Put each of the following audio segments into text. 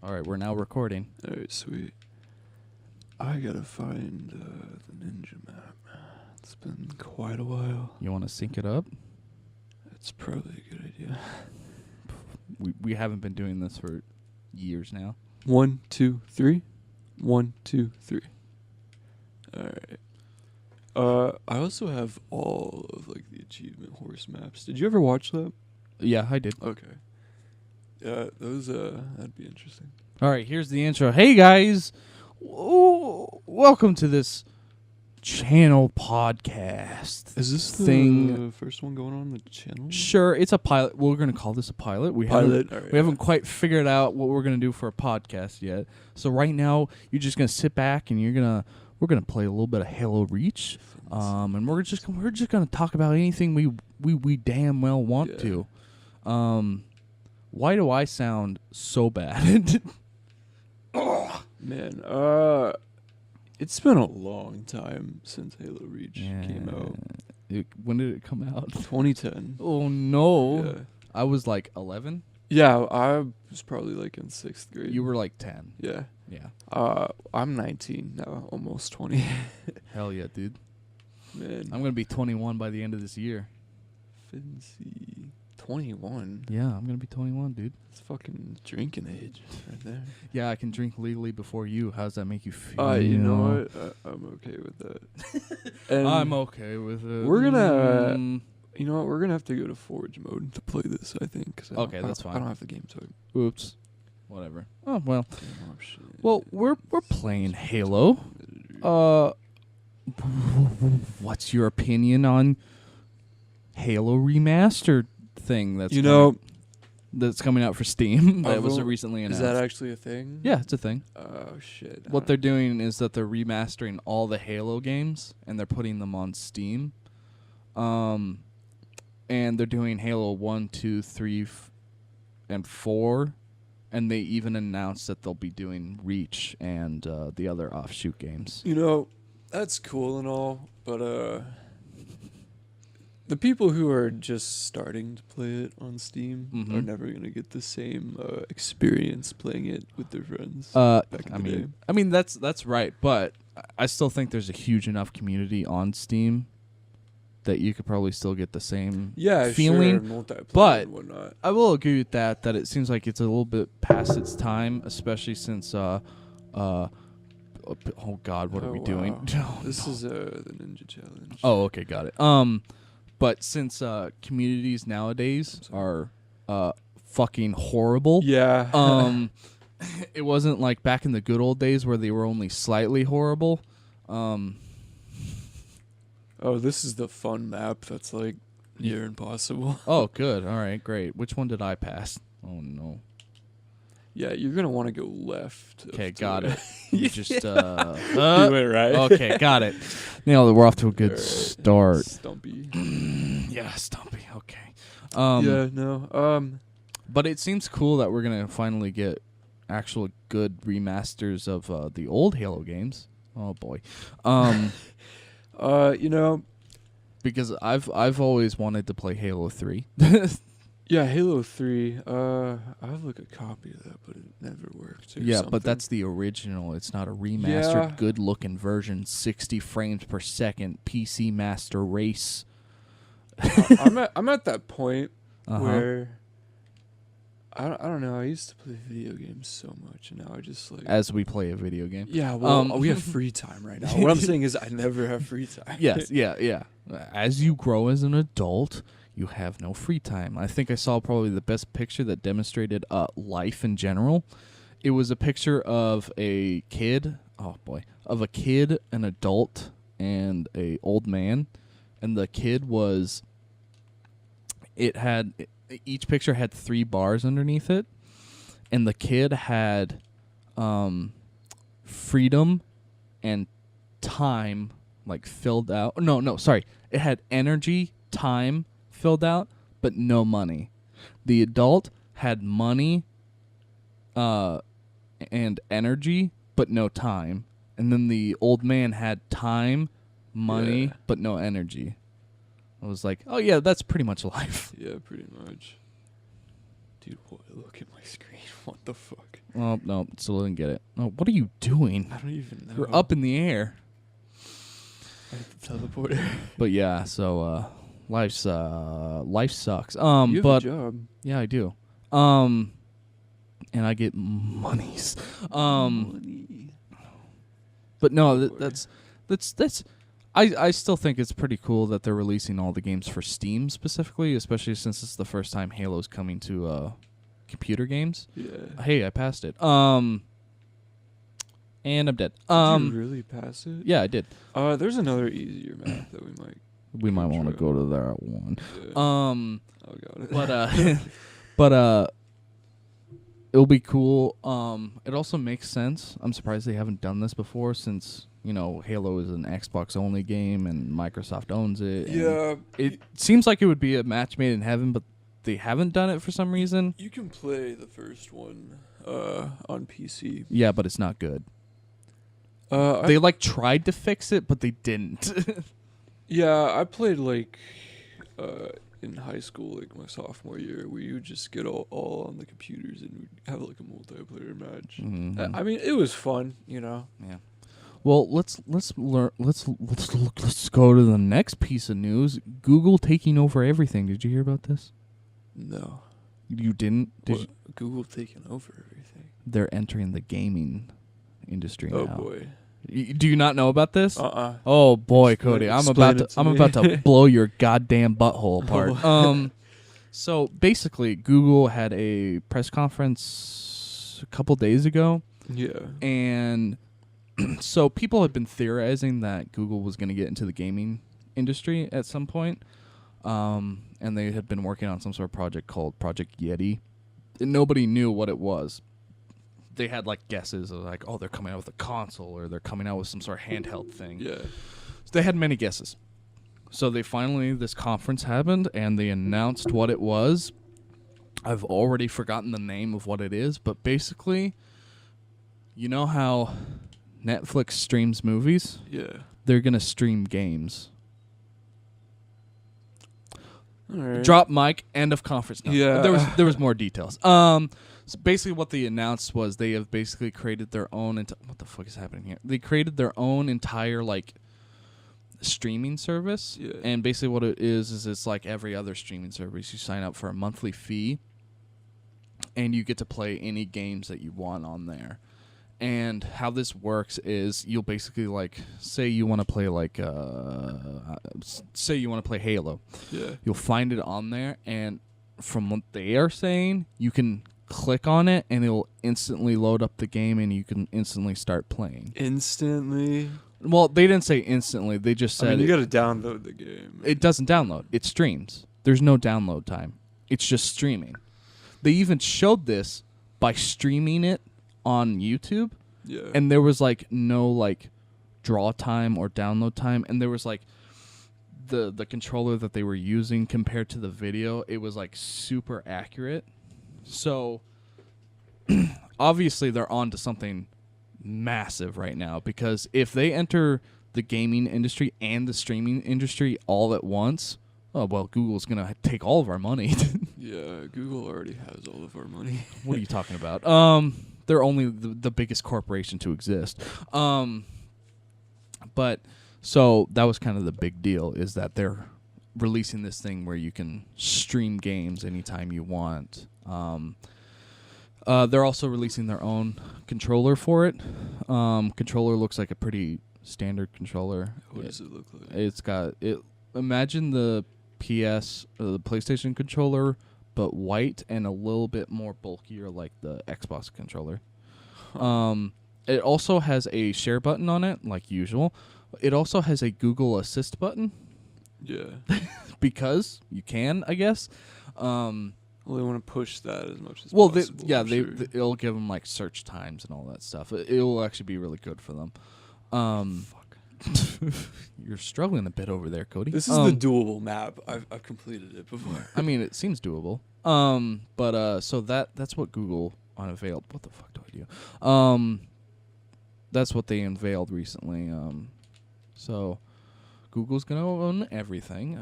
All right, we're now recording. All right, sweet. I gotta find the ninja map. It's been quite a while. You want to sync it up? It's probably a good idea. We haven't been doing this for years now. 1, 2, 3. 1, 2, 3. All right. I also have all of like the achievement horse maps. Did you ever watch that? Yeah, I did. Okay. Yeah, those that'd be interesting. All right, here's the intro. Hey guys, welcome to this channel podcast. Is this the thing? first one going on the channel? Sure, it's a pilot. We're gonna call this a pilot. We haven't All right, we haven't quite figured out what we're gonna do for a podcast yet. So right now, you're just gonna sit back and we're gonna play a little bit of Halo Reach, and we're just gonna talk about anything we damn well want to. Why do I sound so bad? Man, it's been a long time since Halo Reach came out. When did it come out? 2010. Oh no! Yeah. I was like 11. Yeah, I was probably like in 6th grade. You were like 10. Yeah. Yeah. I'm 19 now, almost 20. Hell yeah, dude. Man. I'm gonna be 21 by the end of this year. Fancy. 21. Yeah, I'm gonna be 21, dude. It's fucking drinking age right there. Yeah, I can drink legally before you. How does that make you feel? You know what? I'm okay with that. And I'm okay with it. We're gonna. You know what? We're gonna have to go to Forge mode to play this, I think. 'Cause Okay, that's fine. I don't have the game type. Oops. Whatever. Oh well. Game option. Well, we're playing Halo. What's your opinion on Halo Remastered thing that's coming out for Steam that was recently announced? Is that actually a thing? Yeah, it's a thing. Oh shit. What they're doing is that they're remastering all the Halo games and they're putting them on Steam. And they're doing Halo 1, 2, 3, and 4. And they even announced that they'll be doing Reach and the other offshoot games. You know, that's cool and all, but the people who are just starting to play it on Steam are never gonna get the same experience playing it with their friends. Back in the day. I mean that's right, but I still think there's a huge enough community on Steam that you could probably still get the same feeling. Sure, but and whatnot. I will agree with that it seems like it's a little bit past its time, especially since oh god, what are we doing? Oh, this is the Ninja Challenge. Oh, okay, got it. But since communities nowadays are fucking horrible. Yeah. It wasn't like back in the good old days where they were only slightly horrible. Oh, this is the fun map that's like near impossible. Oh, good. All right, great. Which one did I pass? Oh no. Yeah, you're gonna want to go left. Okay, got it. You just do it right. Okay, got it. Nailed it. We're off to a good start. Stumpy. Yeah, Stumpy. Okay. Yeah, no. But it seems cool that we're gonna finally get actual good remasters of the old Halo games. Oh boy. You know, because I've always wanted to play Halo 3. yeah, Halo 3. I have like a copy of that, but it never worked. Yeah, something. but that's the original. It's not a remastered, Yeah. good-looking version, 60 frames per second, PC Master Race. I'm at that point Uh-huh. where I don't know. I used to play video games so much, and now I just like. As we play a video game. Yeah, well, we have free time right now. What I'm saying is, I never have free time. Yes, yeah. As you grow as an adult, you have no free time. I think I saw probably the best picture that demonstrated life in general. It was a picture of a kid, an adult, and a old man. And the kid was... Each picture had 3 bars underneath it. And the kid had freedom and time like filled out. No, sorry. It had energy, time filled out, but no money. The adult had money and energy, but no time. And then the old man had time, money, but no energy. I was like, oh yeah, that's pretty much life. Yeah, pretty much. Dude, look at my screen. What the fuck? Oh, no, still didn't get it. Oh, what are you doing? I don't even know. You're up in the air. I hit the teleporter. But yeah, so life sucks. You have But a job. yeah, I do. And I get monies. Money. But no, Oh, boy. that's. I still think it's pretty cool that they're releasing all the games for Steam specifically, especially since it's the first time Halo's coming to computer games. Yeah. Hey, I passed it. And I'm dead. Did you really pass it? Yeah, I did. There's another easier map that We might want to True. go to that one. Yeah. Oh, got it. But it'll be cool. It also makes sense. I'm surprised they haven't done this before, since Halo is an Xbox only game and Microsoft owns it. and Yeah. it seems like it would be a match made in heaven, but they haven't done it for some reason. You can play the first one on PC. Yeah, but it's not good. I They tried to fix it, but they didn't. Yeah, I played in high school, my sophomore year, where you would just get all on the computers and we'd have a multiplayer match. Mhm. I mean, it was fun, Yeah. Well, let's learn. Let's go to the next piece of news. Google taking over everything. Did you hear about this? No, You didn't? Did you? Google taking over everything. They're entering the gaming industry Oh now. boy. Do you not know about this? Uh-uh. Oh boy, Explain- Cody, I'm explain about it to to I'm me. about to blow your goddamn butthole apart. So basically, Google had a press conference a couple days ago, Yeah. and so people have been theorizing that Google was going to get into the gaming industry at some point, and they had been working on some sort of project called Project Yeti, and nobody knew what it was. They had guesses of oh, they're coming out with a console, or they're coming out with some sort of handheld thing. Yeah. So they had many guesses. So this conference happened, and they announced what it was. I've already forgotten the name of what it is, but basically, you know how Netflix streams movies? Yeah. They're going to stream games. All right. Drop mic, end of conference. No, Yeah. There was more details. So basically what they announced was they have basically created their own what the fuck is happening here? They created their own entire streaming service. Yeah. And basically what it is it's like every other streaming service. You sign up for a monthly fee and you get to play any games that you want on there. And how this works is you'll basically say you want to play say you want to play Halo. Yeah. You'll find it on there, and from what they are saying, you can click on it and it'll instantly load up the game and you can instantly start playing. Instantly. Well, they didn't say instantly. They just said you got to download the game. it doesn't download. It streams. There's no download time. It's just streaming. They even showed this by streaming it on YouTube, Yeah. and there was no draw time or download time, and there was the controller that they were using compared to the video, it was super accurate. So obviously they're on to something massive right now, because if they enter the gaming industry and the streaming industry all at once, oh well, Google's gonna take all of our money. Yeah, Google already has all of our money. What are you talking about? They're only the biggest corporation to exist. But so that was kind of the big deal, is that they're releasing this thing where you can stream games anytime you want. They're also releasing their own controller for it. Controller looks like a pretty standard controller. What does it look like? It's got it. Imagine the the PlayStation controller, but white and a little bit more bulkier, like the Xbox controller. It also has a share button on it, like usual. It also has a Google Assist button, Yeah. because you can, I guess. Well, they want to push that as much as Well, possible. yeah, I'm sure. it'll give them search times and all that stuff. It'll actually be really good for them. Fuck. You're struggling a bit over there, Cody. This is the doable map. I've completed it before. I mean, it seems doable. But so that's what Google unveiled. What the fuck do I do? That's what they unveiled recently. So Google's gonna own everything.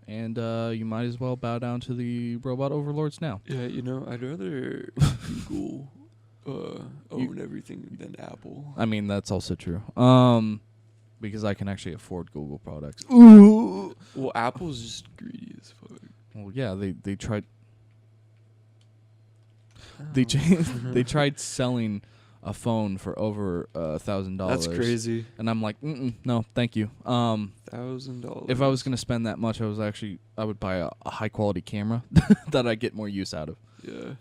and you might as well bow down to the robot overlords now. Yeah, I'd rather Google own everything than Apple. I mean, that's also true. Because I can actually afford Google products. Ooh. Well, Apple's just greedy as fuck. Well, yeah, they tried. They tried selling a phone for over $1,000. That's crazy. And I'm like, no, thank you. $1,000. If I was gonna spend that much, I would buy a high quality camera that I get more use out of. Yeah.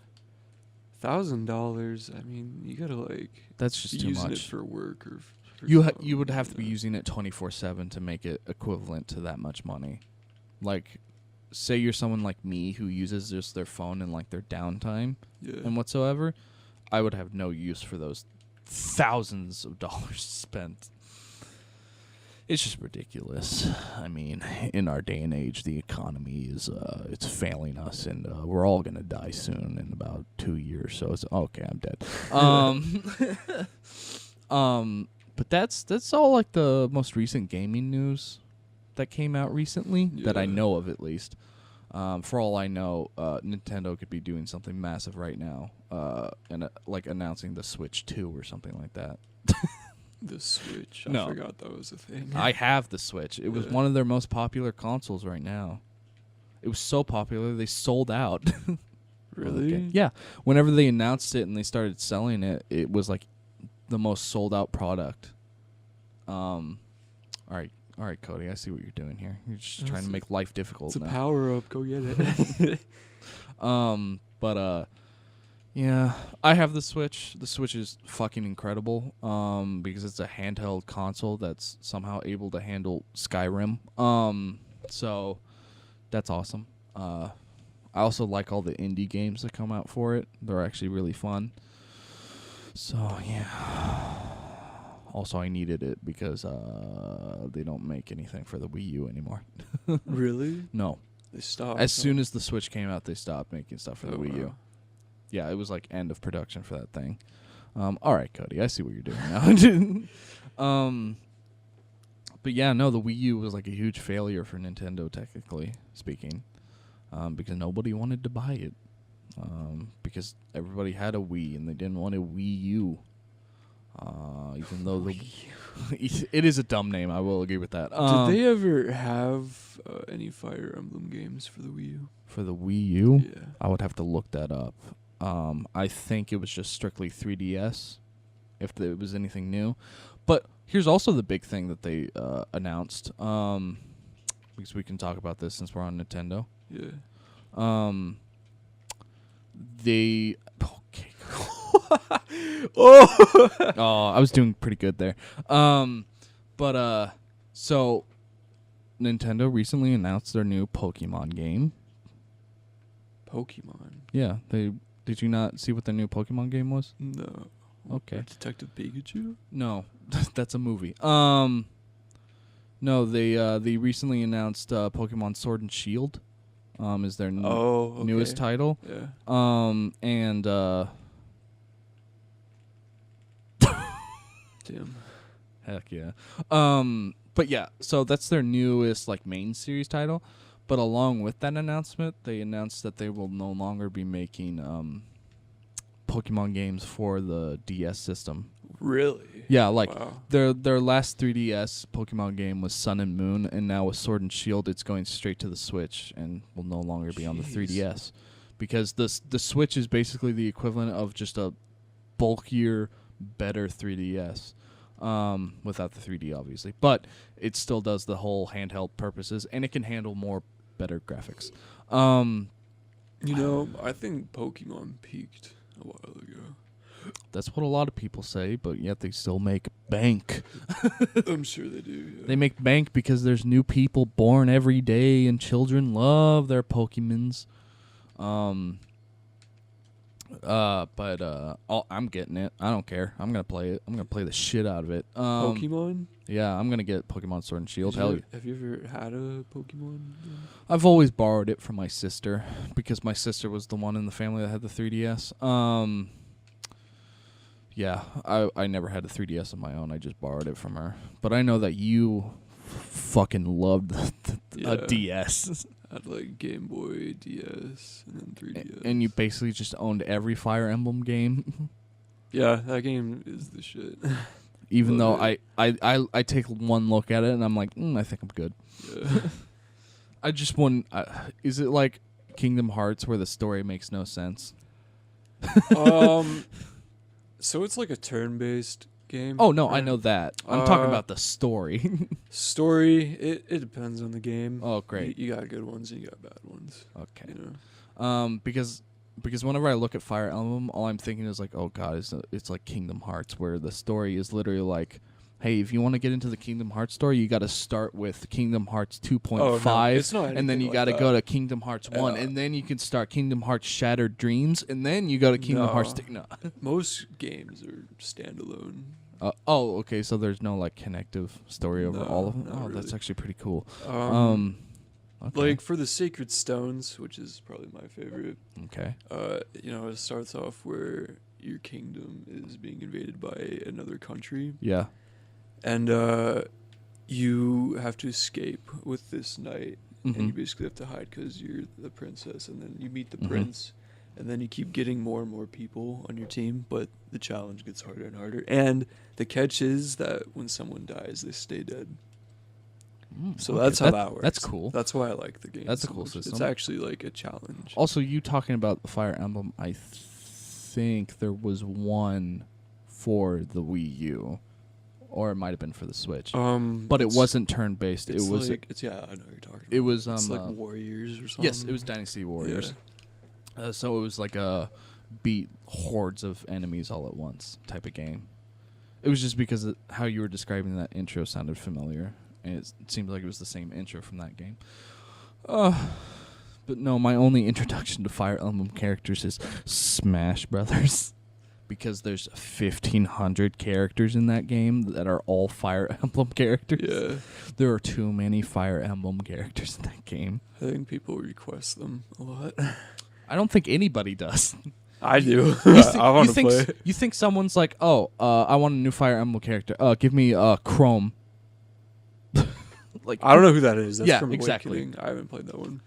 $1,000. I mean, you gotta That's just too using much. it for work or. You would have to be using it 24/7 to make it equivalent to that much money. Like, say you're someone like me who uses just their phone in like their downtime and whatsoever, I would have no use for those thousands of dollars spent. It's just ridiculous. I mean, in our day and age, the economy is it's failing us, and we're all gonna die soon in about 2 years. So it's okay. I'm dead. But that's all like the most recent gaming news that came out recently that I know of, at least. For all I know, Nintendo could be doing something massive right now, and like announcing the Switch 2 or something like that. The Switch. No. I forgot that was a thing. I have the Switch. It was one of their most popular consoles right now. It was so popular they sold out. Really? Okay. Yeah. Whenever they announced it and they started selling it, it was like the most sold out product. All right, Cody. I see what you're doing here. You're just trying to make life difficult. It's a now. power up. Go get it. Yeah, I have the Switch. The Switch is fucking incredible. Because it's a handheld console that's somehow able to handle Skyrim. So that's awesome. I also like all the indie games that come out for it. They're actually really fun. So yeah. Also, I needed it because they don't make anything for the Wii U anymore. Really? No. They stopped. As soon as the Switch came out, they stopped making stuff for the Wii U. Wow. Yeah, it was like end of production for that thing. All right, Cody, I see what you're doing now. But yeah, no, the Wii U was like a huge failure for Nintendo, technically speaking, because nobody wanted to buy it. Because everybody had a Wii and they didn't want a Wii U. Even though it is a dumb name, I will agree with that. Did they ever have any Fire Emblem games for the Wii U? For the Wii U? Yeah. I would have to look that up. I think it was just strictly 3DS, if it was anything new. But here's also the big thing that they announced, because we can talk about this since we're on Nintendo. Yeah. They... Okay. Oh! I was doing pretty good there. So Nintendo recently announced their new Pokemon game. Pokemon? Yeah, did you not see what the new Pokemon game was? No. Okay. Detective Pikachu? No, that's a movie. No, they recently announced Pokemon Sword and Shield. Is their newest title. Yeah. And Damn. heck yeah. But yeah, so that's their newest like main series title. But along with that announcement, they announced that they will no longer be making Pokemon games for the DS system. Really? Yeah, like wow. their last 3DS Pokemon game was Sun and Moon, and now with Sword and Shield, it's going straight to the Switch and will no longer be on the 3DS, because the Switch is basically the equivalent of just a bulkier, better 3DS, without the 3D obviously, but it still does the whole handheld purposes, and it can handle more better graphics. I think Pokemon peaked a while ago. That's what a lot of people say, but yet they still make bank. I'm sure they do. Yeah. They make bank because there's new people born every day, and children love their Pokemons. I'm getting it. I don't care. I'm gonna play it. I'm gonna play the shit out of it. Pokemon? Yeah, I'm gonna get Pokemon Sword and Shield. Hell yeah. Have you ever had a Pokemon game? I've always borrowed it from my sister because my sister was the one in the family that had the 3DS. Yeah, I never had a 3DS of my own. I just borrowed it from her. But I know that you fucking loved a Yeah. DS. Had like Game Boy, DS, and then 3DS. And you basically just owned every Fire Emblem game. Yeah, that game is the shit. Even though Love I take one look at it and I'm like, I think I'm good. Yeah. I just want. Is it like Kingdom Hearts where the story makes no sense? So it's like a turn-based game. Oh no, I right? know that. I'm talking Uh, about the story. Story, it depends on the game. Oh great. You got good ones and you got bad ones. Okay. You know. Because whenever I look at Fire Emblem, all I'm thinking is like, oh god, it's like Kingdom Hearts, where the story is literally like, hey, if you want to get into the Kingdom Hearts story, you got to start with Kingdom Hearts 2.5, it's not and then anything you like got to that. go to Kingdom Hearts 1, Yeah. and then you can start Kingdom Hearts Shattered Dreams, and then you go to Kingdom No. Hearts. No. Most games are standalone. Okay, so there's no like connective story over No, all of them. not Oh, that's really. actually pretty cool. Um, Okay. Like for the Sacred Stones, which is probably my favorite. Okay. It starts off where your kingdom is being invaded by another country, Yeah. and you have to escape with this knight, and you Mhm. basically have to hide because you're the princess, and then you meet the Mhm. prince, and then you keep getting more and more people on your team, but the challenge gets harder and harder. And the catch is that when someone dies, they stay dead. So Okay, that's how that works. That's cool. That's why I like the game. That's a so cool much. It's system. actually like a challenge. Also, you talking about the Fire Emblem, I think there was one for the Wii U, or it might have been for the Switch. But it It's- wasn't turn-based. It It's was like I know what you're talking about. it was, it's like uh, Warriors or something. yes, it was Dynasty Warriors. So it was like a beat hordes of enemies all at once type of game. It was just because how you were describing that intro sounded familiar, and it seemed like it was the same intro from that game. But no, my only introduction to Fire Emblem characters is Smash Brothers, because there's 1,500 characters in that game that are all Fire Emblem characters. Yeah, There are too many Fire Emblem characters in that game. I think people request them a lot. I don't think anybody does. I do. You thi- I want you to think play. you think someone's like, oh, I want a new Fire Emblem character. Give me Chrome. Like, I don't know who that is. That's Yeah, from exactly. Awakening. I haven't played that one.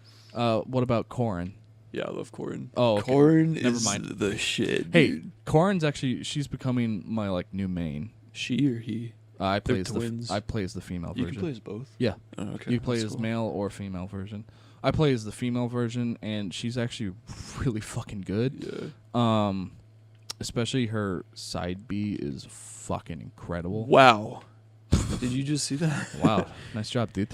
what about Corrin? Yeah, I love Corrin. Oh, okay. Corrin Never is mind. the shit. Hey, dude. Corrin's actually she's becoming my like new main. She or he? I play They're as twins. I play as the female You version. can play as both. Yeah, Oh, okay. you play that's as cool. male or female version. I play as the female version, and she's actually really fucking good. Yeah. Especially her side B is fucking incredible. Wow. Did you just see that? Wow, nice job, dude.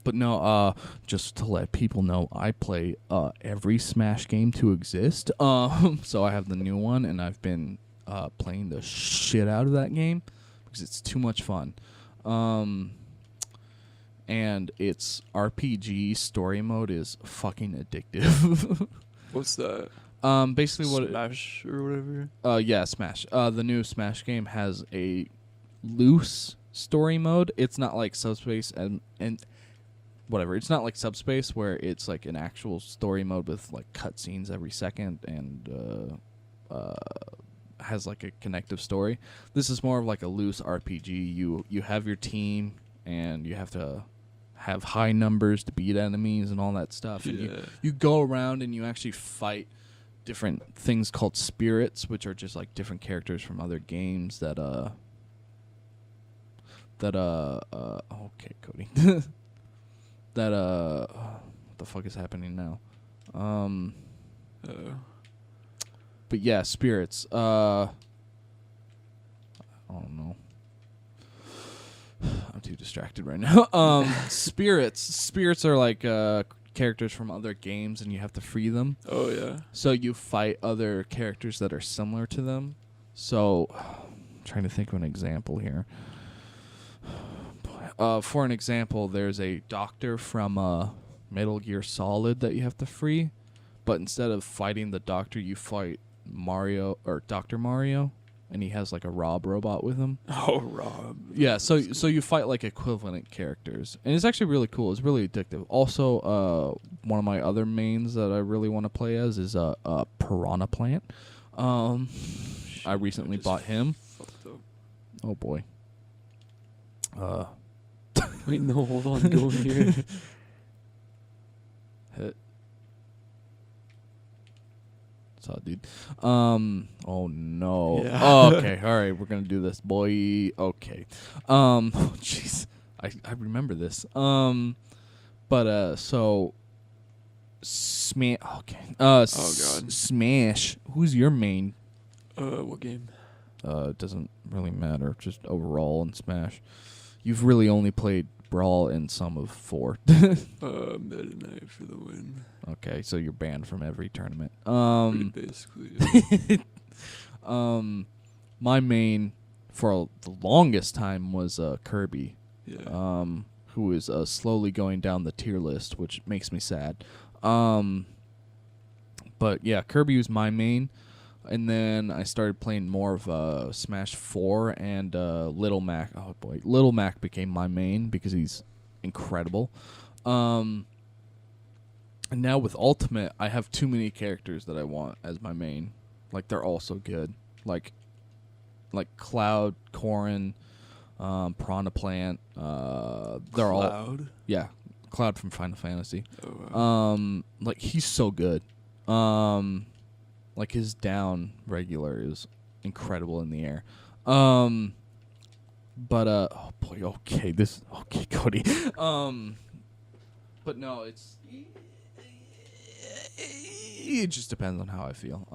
But no, just to let people know, I play every Smash game to exist. So I have the new one, and I've been playing the shit out of that game because it's too much fun. And its RPG story mode is fucking addictive. What's that? Basically, Smash or whatever. yeah, Smash. The new Smash game has a loose story mode. It's not like Subspace and whatever. It's not like Subspace where it's like an actual story mode with like cutscenes every second and has like a connective story. This is more of like a loose RPG. You have your team and you have to have high numbers to beat enemies and all that stuff. And Yeah. you go around and you actually fight different things called spirits, which are just like different characters from other games that okay, Cody. That what the fuck is happening now? But yeah, spirits. I don't know. I'm too distracted right now. Spirits are like characters from other games, and you have to free them. Oh yeah. So you fight other characters that are similar to them. So, I'm trying to think of an example here. For an example, there's a doctor from Metal Gear Solid that you have to free, but instead of fighting the doctor, you fight Mario or Dr. Mario, and he has like a Rob robot with him. Oh, Rob. Yeah, so you fight like equivalent characters, and it's actually really cool. It's really addictive. Also, one of my other mains that I really want to play as is Piranha Plant. I recently just bought him. Fucked up. Oh boy. Wait, no, hold on. Go in here. Hit. Saw it, dude. Oh no. Yeah. Oh, okay. All right. We're gonna do this, boy. Okay. Jeez. I remember this. So. Smash. Okay. God. Smash. Who's your main? What game? It doesn't really matter. Just overall in Smash. You've really only played Brawl in some of 4. Meta Knight for the win. Okay, so you're banned from every tournament. Basically. Yeah. My main for the longest time was Kirby. Yeah. Who is slowly going down the tier list, which makes me sad. But yeah, Kirby was my main. And then I started playing more of Smash 4 and Little Mac. Oh boy, Little Mac became my main because he's incredible. And now with Ultimate, I have too many characters that I want as my main. Like they're all so good. Like Cloud, Corrin, Piranha Plant. They're all Cloud from Final Fantasy. Oh, wow. Like he's so good. Like his down regular is incredible in the air. Oh boy, okay, Cody. But no, it just depends on how I feel.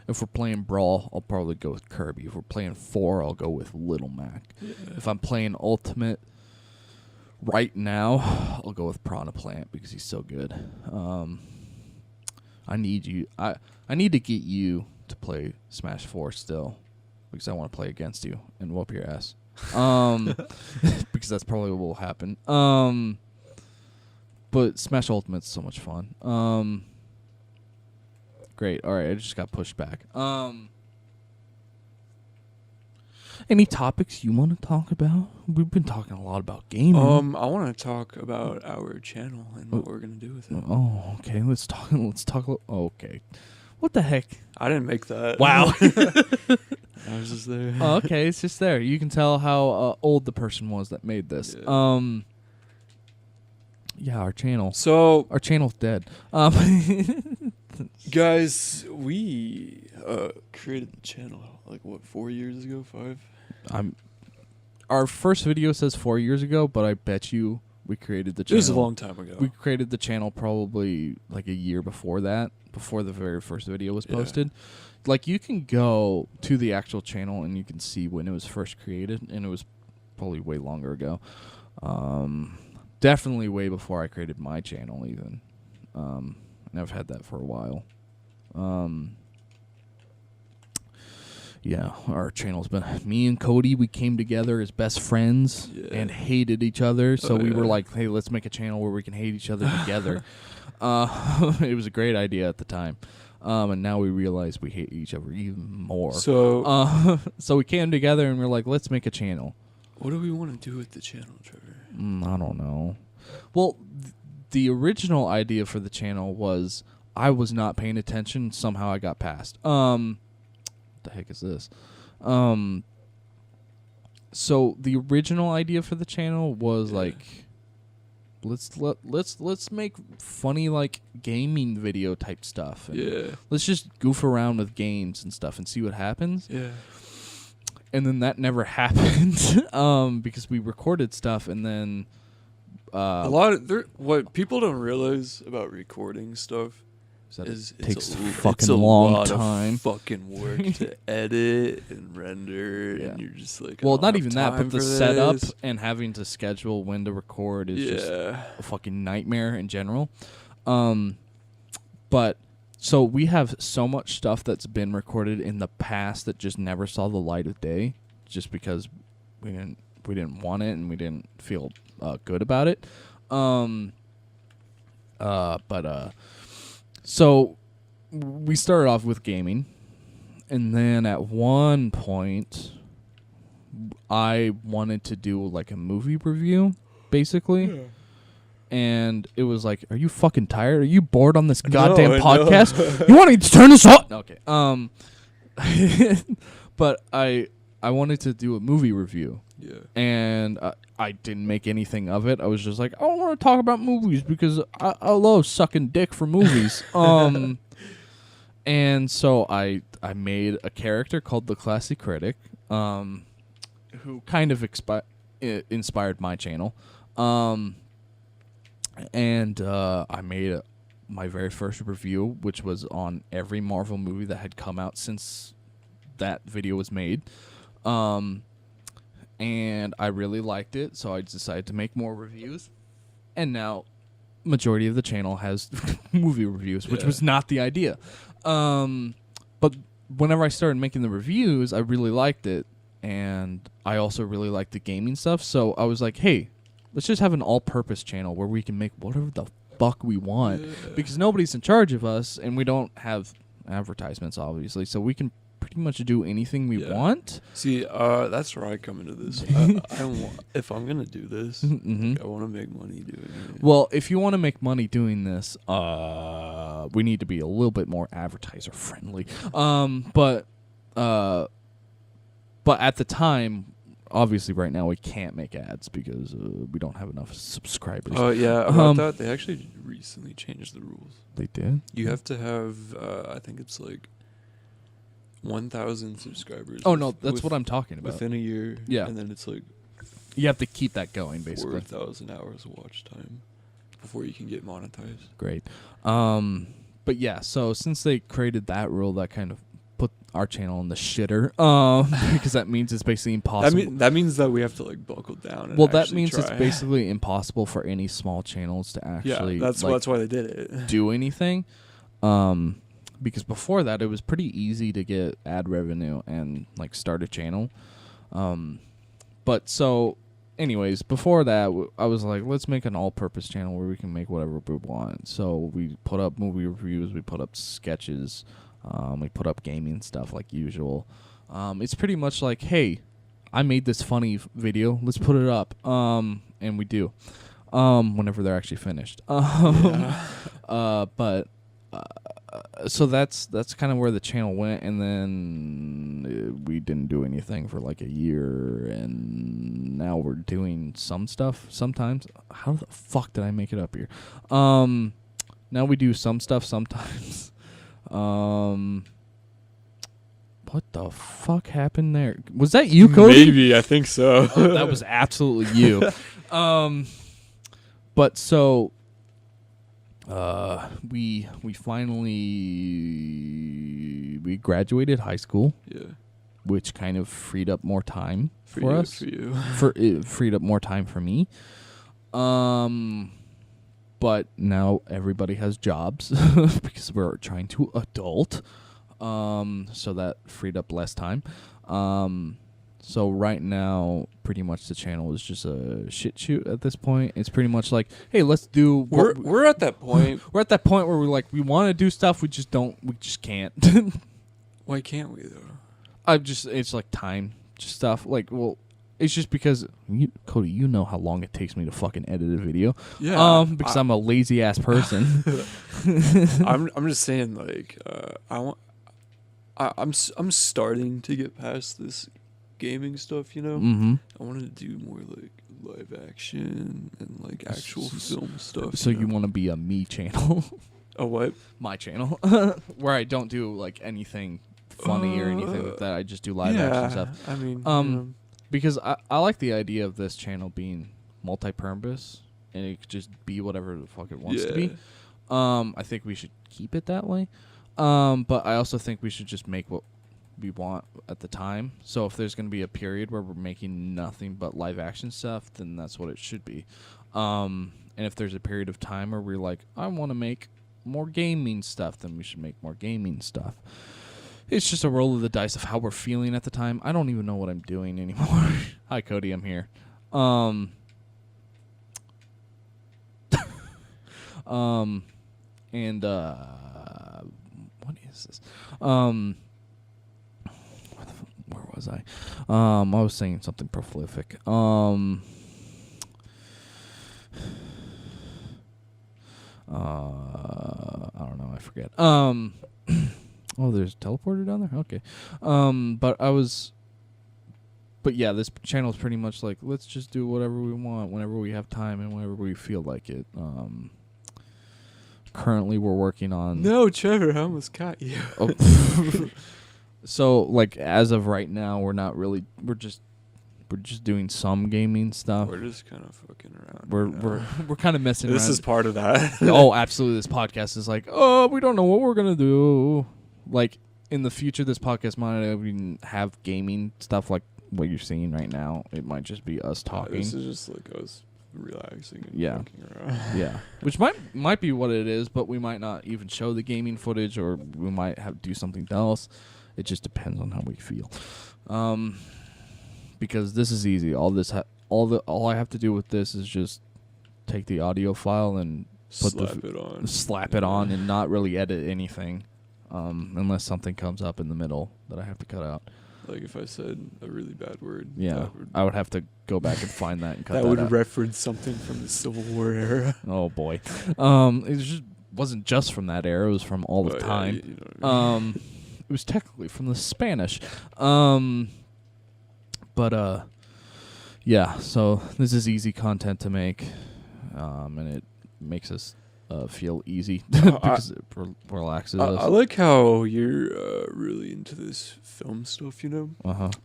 If we're playing Brawl, I'll probably go with Kirby. If we're playing 4, I'll go with Little Mac. Yeah. If I'm playing Ultimate right now, I'll go with Piranha Plant because he's so good. I need you. I need to get you to play Smash 4 still because I want to play against you and whoop your ass. Because that's probably what will happen. But Smash Ultimate's so much fun. Great. All right, I just got pushed back. Any topics you want to talk about? We've been talking a lot about gaming. I want to talk about our channel and what we're gonna do with it. Oh, okay. Let's talk. Okay. What the heck? I didn't make that. Wow. I was just there. Oh, okay, it's just there. You can tell how old the person was that made this. Yeah. Yeah, our channel. So, Our channel's dead. guys, we created the channel like 4 years ago, 5. Our first video says 4 years ago, but I bet you we created the It channel. was a long time ago. We created the channel probably like a year before that, before the very first video was posted. Like you can go to the actual channel and you can see when it was first created, and it was probably way longer ago. Definitely way before I created my channel even. And I've had that for a while. Yeah, our channel's been... Me and Cody, we came together as best friends and hated each other. So we were like, hey, let's make a channel where we can hate each other together. It was a great idea at the time. And now we realize we hate each other even more. So, so we came together and we're like, let's make a channel. what do we want to do with the channel, Trevor? I don't know. Well, the original idea for the channel was I was not paying attention. Somehow I got passed. What the heck is this? So the original idea for the channel was like, let's make funny like gaming video type stuff. And let's just goof around with games and stuff and see what happens. Yeah. And then that never happened because we recorded stuff and then a lot of what people don't realize about recording stuff is takes it's fucking a long lot time. of fucking work to edit and render, and you're just like, well, I don't not have even that, time but the for setup this. and having to schedule when to record is just Yeah. a fucking nightmare in general. But so we have so much stuff that's been recorded in the past that just never saw the light of day, just because we didn't want it and we didn't feel good about it. So we started off with gaming, and then at one point I wanted to do like a movie review, basically. And it was like, are you fucking tired? Are you bored on this goddamn podcast? You want me to turn this off? Okay. But I I wanted to do a movie review. Yeah. And I didn't make anything of it. I was just like, I want to talk about movies because I love sucking dick for movies. And so I made a character called the Classy Critic, who kind of inspired my channel. And I made my very first review, which was on every Marvel movie that had come out since that video was made. And I really liked it, so I decided to make more reviews. And now, majority of the channel has movie reviews, which was not the idea. But whenever I started making the reviews, I really liked it, and I also really liked the gaming stuff. So I was like, hey, let's just have an all-purpose channel where we can make whatever the fuck we want, because nobody's in charge of us, and we don't have advertisements, obviously, so we can pretty much do anything we want. See, that's where I come into this. If I'm gonna do this, Mm-hmm. I want to make money doing it. Well, if you want to make money doing this, we need to be a little bit more advertiser friendly. But at the time, obviously, right now we can't make ads because we don't have enough subscribers. Oh yeah, about that, they actually recently changed the rules. They did. You have to have, I think it's like 1,000 subscribers. Oh no, that's what I'm talking about. Within a year. Yeah. And then it's like You have to keep that going, basically. 4,000 hours of watch time before you can get monetized. Great. But yeah, so since they created that rule, that kind of put our channel in the shitter. Because that means it's basically impossible. That means that we have to like buckle down. And well, that actually means try. it's basically impossible for any small channels to actually that's why they did it. do anything. Because before that, it was pretty easy to get ad revenue and like start a channel. But so, anyways, before that, I was like, let's make an all-purpose channel where we can make whatever we want. So we put up movie reviews, we put up sketches, we put up gaming stuff like usual. It's pretty much like, hey, I made this funny video, let's put it up. And we do, whenever they're actually finished. So that's kind of where the channel went, and then we didn't do anything for like a year, and now we're doing some stuff sometimes. How the fuck did I make it up here? Now we do some stuff sometimes. What the fuck happened there? Was that you, Cody? Maybe, I think so. Oh, that was absolutely you. But so we finally graduated high school, which kind of freed up more time for us. For you. It freed up more time for me. But now everybody has jobs because we're trying to adult. So that freed up less time. So right now, pretty much the channel is just a shit shoot at this point. It's pretty much like, hey, let's do. We're at that point. We're at that point where we're like, we want to do stuff, we just can't. Why can't we though? It's like time stuff. Like, well, it's just because Cody, you know how long it takes me to fucking edit a video. Yeah. Because I'm a lazy ass person. I'm just saying, like, I'm starting to get past this gaming stuff, you know. Mm-hmm. I wanted to do more like live action and like actual film stuff. So you want to be a me channel? A what? My channel, where I don't do like anything funny or anything like that. I just do live action stuff. I mean, because I like the idea of this channel being multi-purpose and it could just be whatever the fuck it wants to be. I think we should keep it that way. But I also think we should just make what we want at the time. So if there's going to be a period where we're making nothing but live action stuff, then that's what it should be. And if there's a period of time where we're like, I want to make more gaming stuff, then we should make more gaming stuff. It's just a roll of the dice of how we're feeling at the time. I don't even know what I'm doing anymore. Hi, Cody, I'm here. And what is this? Where was I? I was saying something prolific. I don't know. I forget. Oh, there's a teleporter down there? Okay. But I was But yeah, this channel is pretty much like, let's just do whatever we want whenever we have time and whenever we feel like it. Currently, we're working on. No, Trevor, I almost caught you. Oh. So, like, as of right now, we're not really. We're just doing some gaming stuff. We're just kind of fucking around. We're kind of messing around. This is part of that. Oh, absolutely. This podcast is like, oh, we don't know what we're gonna do. Like in the future, this podcast might even have gaming stuff like what you're seeing right now. It might just be us talking. This is just like us relaxing and Yeah. fucking around. Yeah, which might be what it is, but we might not even show the gaming footage, or we might have do something else. It just depends on how we feel. Because this is easy. All I have to do with this is just take the audio file and slap it on, and not really edit anything, unless something comes up in the middle that I have to cut out. Like if I said a really bad word. Yeah, I would have to go back and find that and cut that that would out. reference something from the Civil War era. Oh boy, it just wasn't just from that era. It was from all the time. Yeah, you know what I mean. It was technically from the Spanish. But yeah. So this is easy content to make, and it makes us feel easy because it relaxes us. I like how you're really into this film stuff, you know.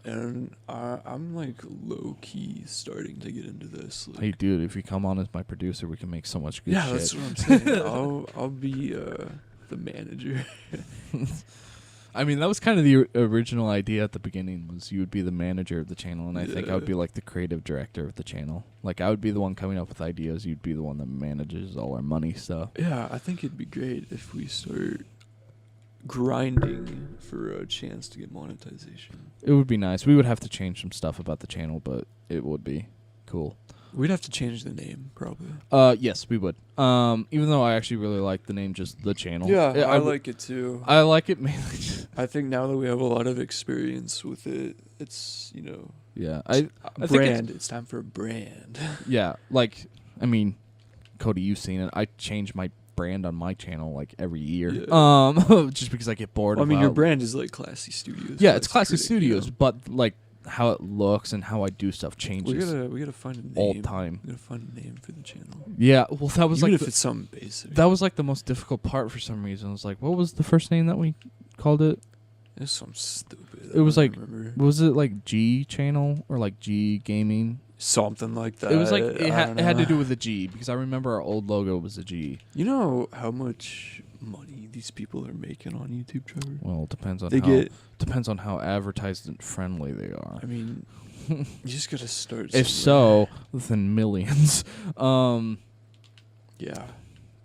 And I'm like low key starting to get into this. Like, Hey, dude, if you come on as my producer, we can make so much good shit. yeah, that's what I'm saying. I'll be the manager. I mean, that was kind of the original idea at the beginning, was you would be the manager of the channel, and I think I would be like the creative director of the channel. Like, I would be the one coming up with ideas. You'd be the one that manages all our money stuff. Yeah, I think it'd be great if we start grinding for a chance to get monetization. It would be nice. We would have to change some stuff about the channel, but it would be cool. We'd have to change the name, probably. Yes, we would. Even though I actually really like the name, just the channel. Yeah, I like it too. I like it mainly. I think now that we have a lot of experience with it, it's, you know, Yeah, I think brand. It's time for a brand. yeah, like, I mean, Cody, you've seen it. I change my brand on my channel like every year. Yeah. Just because I get bored. Well, I mean, your brand is like Classy Studios. Yeah, it's Classy Critic, Studios, you know? but like how it looks and how I do stuff changes We gotta find a name. all the time. We gotta find a name for the channel. Yeah, well, that was Even like if it's something basic. that was like the most difficult part for some reason. I was like, what was the first name that we called it? It's something stupid. It was I like, don't remember. was it like G channel or like G gaming? Something like that. It was like I don't it had to know. do with a G, because I remember our old logo was a G. You know how much money these people are making on YouTube, Trevor? Well, it depends on depends on how advertisement friendly they are. I mean, you just gotta start. If somewhere. so, then millions. Yeah.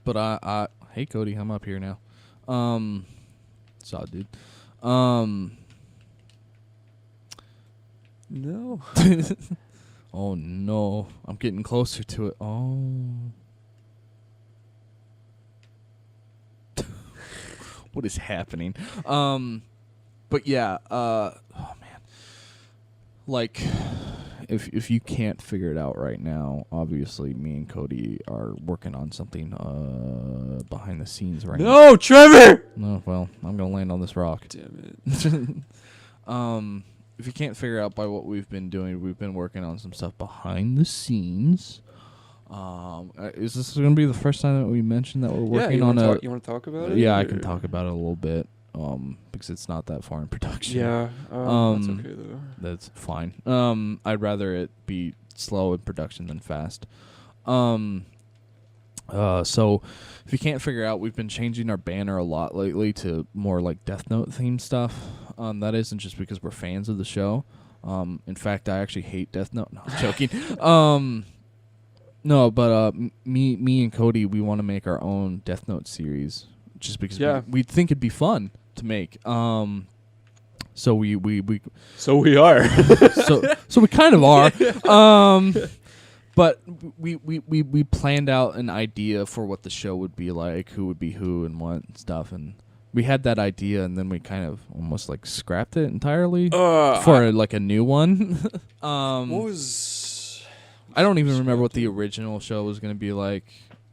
But I hey Cody, I'm up here now. Saw dude. No. Oh no, I'm getting closer to it. Oh. What is happening? But yeah, oh man. Like, if you can't figure it out right now, obviously me and Cody are working on something behind the scenes right now. No, Trevor. No, well, I'm gonna land on this rock. Damn it. If you can't figure out by what we've been doing, we've been working on some stuff behind the scenes. Is this going to be the first time that we mentioned that we're working on a? You want to talk about it? Yeah, I or- can talk about it a little bit. Because it's not that far in production. Yeah. That's okay though. That's fine. I'd rather it be slow in production than fast. So if you can't figure out, we've been changing our banner a lot lately to more like Death Note themed stuff. That isn't just because we're fans of the show. In fact, I actually hate Death Note. No, I'm joking. No, but me and Cody, we want to make our own Death Note series, just because we think it'd be fun to make. So we So we are. so we kind of are. But we planned out an idea for what the show would be like, who would be who and what and stuff, and we had that idea, and then we kind of almost like scrapped it entirely for like a new one. What was? I don't even remember what the original show was going to be like.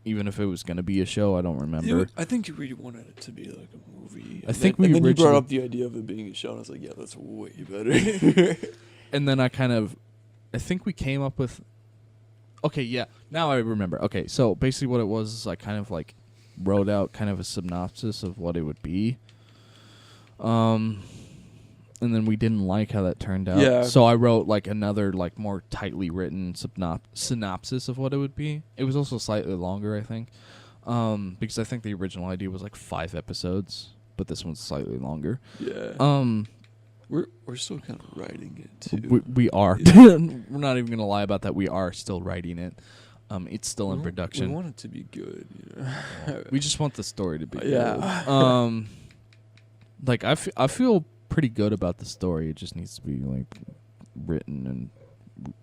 Even if it was going to be a show, I don't remember. I think you really wanted it to be like a movie. I think and then you brought originally- up the idea of it being a show, and I was like, yeah, that's way better. and then I think we came up with. Okay, yeah. Now I remember. Okay, so basically what it was is I kind of like wrote out kind of a synopsis of what it would be. And then we didn't like how that turned out. Yeah. So I wrote like another like more tightly written synopsis of what it would be. It was also slightly longer, I think. Because I think the original idea was like 5 episodes, but this one's slightly longer. Yeah. We're still kind of writing it too. We are. Yeah. We're not even gonna lie about that. We are still writing it. It's still in production. We want it to be good. You know? We just want the story to be good. Yeah. Like I feel pretty good about the story. It just needs to be like written and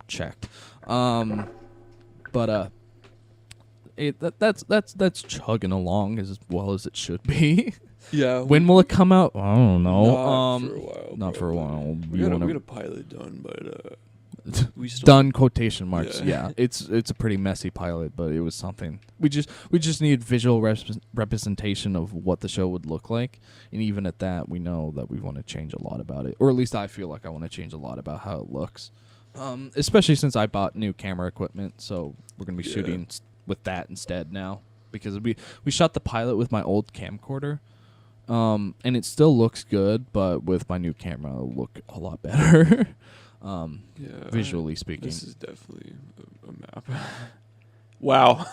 checked. But that's chugging along as well as it should be. Yeah. When will it come out? I don't know. Not for a while. Not for a while. We got a pilot done, but we still done quotation marks. Yeah. Yeah. It's a pretty messy pilot, but it was something. We just need visual representation of what the show would look like, and even at that, we know that we want to change a lot about it, or at least I feel like I want to change a lot about how it looks. Especially since I bought new camera equipment, so we're gonna be shooting with that instead now, because we shot the pilot with my old camcorder. And it still looks good, but with my new camera, it'll look a lot better. Visually speaking. This is definitely a map. Wow.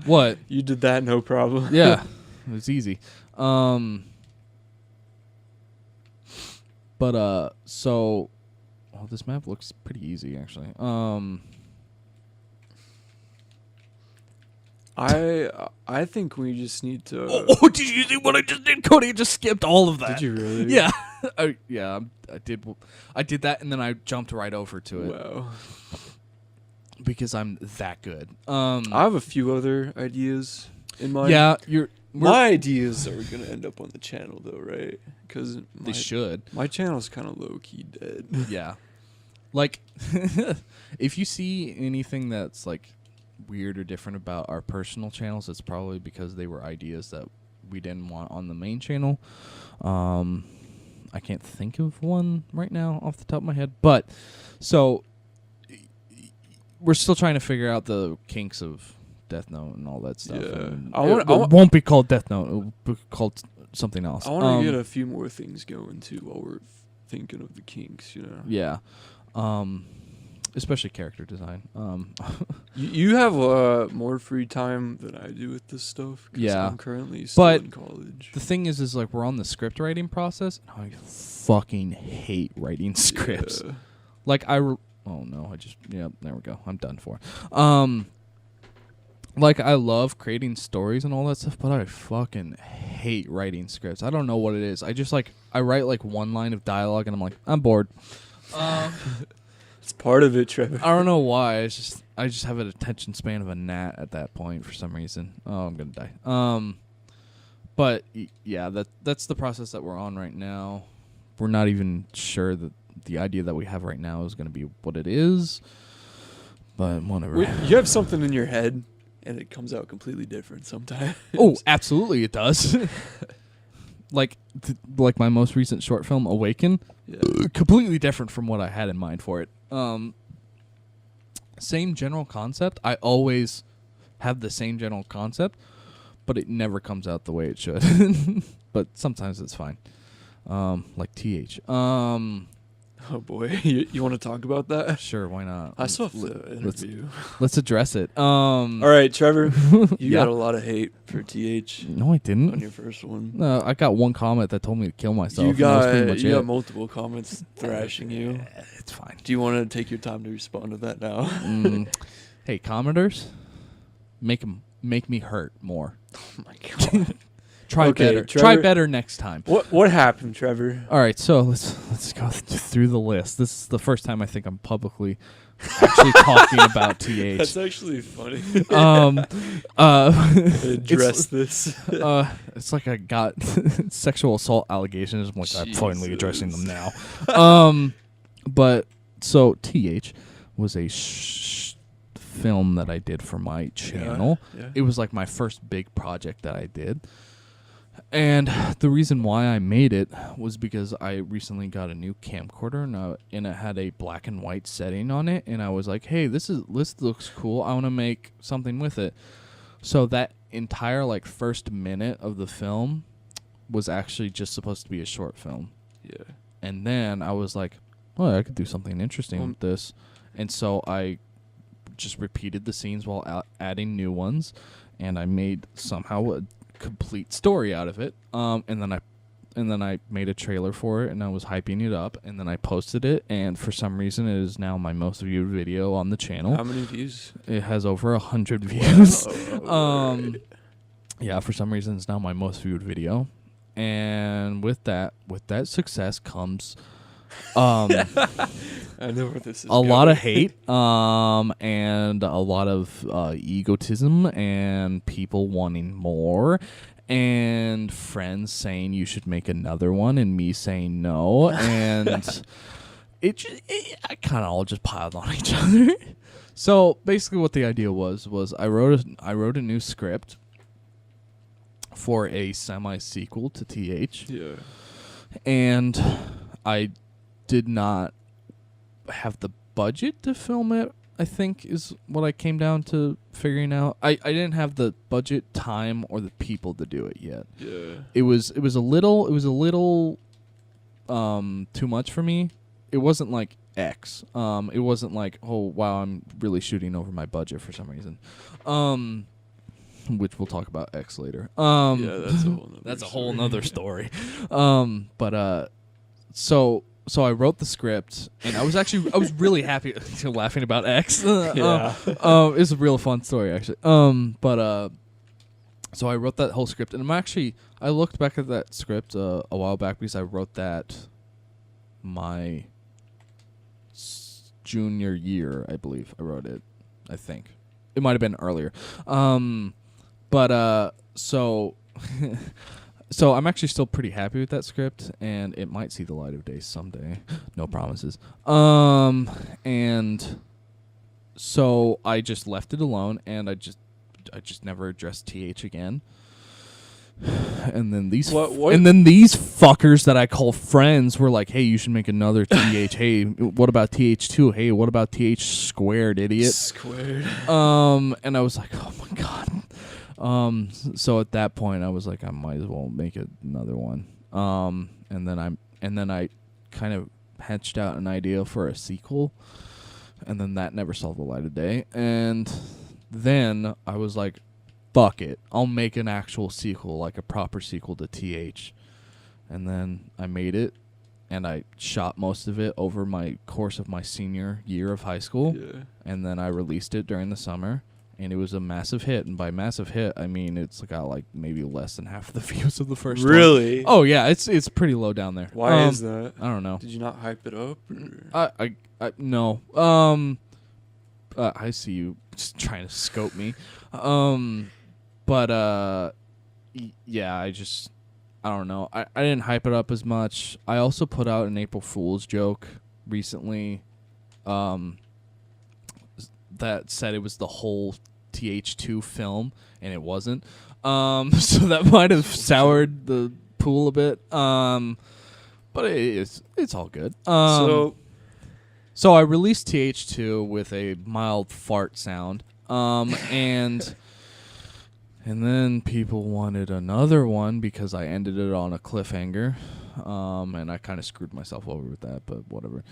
What? You did that, no problem. Yeah, it was easy. So, this map looks pretty easy, actually. I think we just need to. Oh, did you see what I just did, Cody? I just skipped all of that. Did you really? Yeah, I did. I did that, and then I jumped right over to it. Wow. Because I'm that good. I have a few other ideas in mind. Yeah, my ideas are gonna end up on the channel though, right? Because they should. My channel's kind of low key dead. Yeah, like if you see anything that's like weird or different about our personal channels, it's probably because they were ideas that we didn't want on the main channel. I can't think of one right now off the top of my head, but so we're still trying to figure out the kinks of Death Note and all that stuff. Yeah. It won't be called Death Note. It will be called something else. I want to get a few more things going too while we're thinking of the kinks, you know. Yeah. Especially character design. You have more free time than I do with this stuff. 'Cause Yeah. I'm currently still in college. The thing is like we're on the script writing process, and I fucking hate writing scripts. Yeah. Like oh no, there we go. I'm done for. Like I love creating stories and all that stuff, but I fucking hate writing scripts. I don't know what it is. I write like one line of dialogue, and I'm like, I'm bored. It's part of it, Trevor. I don't know why. I just have an attention span of a gnat at that point for some reason. Oh, I'm gonna die. But yeah, that's the process that we're on right now. We're not even sure that the idea that we have right now is gonna be what it is. But whatever. You have something in your head, and it comes out completely different sometimes. Oh, absolutely, it does. like my most recent short film, Awaken. Yeah. Completely different from what I had in mind for it. Same general concept. I always have the same general concept, but it never comes out the way it should. But sometimes it's fine. Like TH. Oh boy, you want to talk about that? Sure, why not? I saw the interview. Let's address it. All right, Trevor, you Yeah. got a lot of hate for TH No, I didn't. on your first one. No, I got one comment that told me to kill myself. You and that was pretty got much it. multiple comments thrashing you. It's fine. Do you want to take your time to respond to that now? Hey, commenters, make me hurt more. Oh my god. Try Okay, better. Trevor- Try better next time. What happened, Trevor? All right, so let's go through the list. This is the first time I think I'm publicly actually talking about TH. That's actually funny. Address this. It's like I got sexual assault allegations. I'm like, I'm finally addressing them Jesus. now. But so TH was a film that I did for my channel. Yeah. It was like my first big project that I did. And the reason why I made it was because I recently got a new camcorder, and it had a black and white setting on it, and I was like, hey, this looks cool. I want to make something with it. So that entire like first minute of the film was actually just supposed to be a short film. Yeah. And then I was like, oh, I could do something interesting with this. And so I just repeated the scenes while adding new ones, and I made somehow a complete story out of it. And then I made a trailer for it, and I was hyping it up, and then I posted it, and for some reason it is now my most viewed video on the channel. How many views? It has over 100 views. Right. Yeah, for some reason it's now my most viewed video. And with that success comes I know where this is a going. lot of hate, and a lot of egotism, and people wanting more, and friends saying you should make another one, and me saying no, and it kind of all just piled on each other. So basically, what the idea was I wrote a new script for a semi-sequel to TH. Yeah. And I did not have the budget to film it, I think, is what I came down to figuring out. I didn't have the budget, time, or the people to do it yet. Yeah. It was a little too much for me. It wasn't like X. It wasn't like, oh wow, I'm really shooting over my budget for some reason. Which we'll talk about X later. Yeah, that's a whole nother story. So I wrote the script, and I was really happy laughing about X. Yeah. It's a real fun story actually. So I wrote that whole script, and I looked back at that script a while back because I wrote that my junior year, I believe. I wrote it. I think it might have been earlier. So I'm actually still pretty happy with that script, and it might see the light of day someday. No promises. And so I just left it alone, and I just never addressed TH again. And then these these fuckers that I call friends were like, "Hey, you should make another TH. Hey, what about TH2? Hey, what about TH squared, idiot?" Squared. And I was like, "Oh my god." So at that point, I was like, I might as well make another one. And then I kind of hatched out an idea for a sequel, and then that never saw the light of day. And then I was like, fuck it, I'll make an actual sequel, like a proper sequel to TH. And then I made it, and I shot most of it over my course of my senior year of high school. Yeah. And then I released it during the summer, and it was a massive hit. And by massive hit, I mean it's got like maybe less than half of the views of the first one. Really? Oh yeah, it's pretty low down there. Why is that? I don't know. Did you not hype it up? Or? I no. I see you just trying to scope me. Yeah, I don't know. I didn't hype it up as much. I also put out an April Fool's joke recently that said it was the whole TH2 film, and it wasn't. So that might have soured the pool a bit. But it's all good. So I released TH2 with a mild fart sound. And then people wanted another one because I ended it on a cliffhanger. And I kind of screwed myself over with that, but whatever.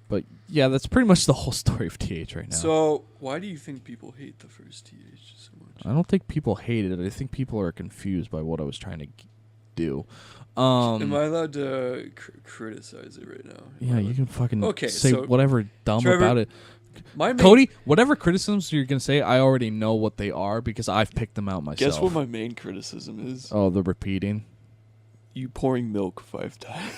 But yeah, that's pretty much the whole story of TH right now. So why do you think people hate the first TH so much? I don't think people hated it. I think people are confused by what I was trying to do. Am I allowed to criticize it right now? Yeah, you can fucking say so whatever dumb Trevor, about it. Cody, whatever criticisms you're going to say, I already know what they are because I've picked them out myself. Guess what my main criticism is? Oh, the repeating. You pouring milk 5 times.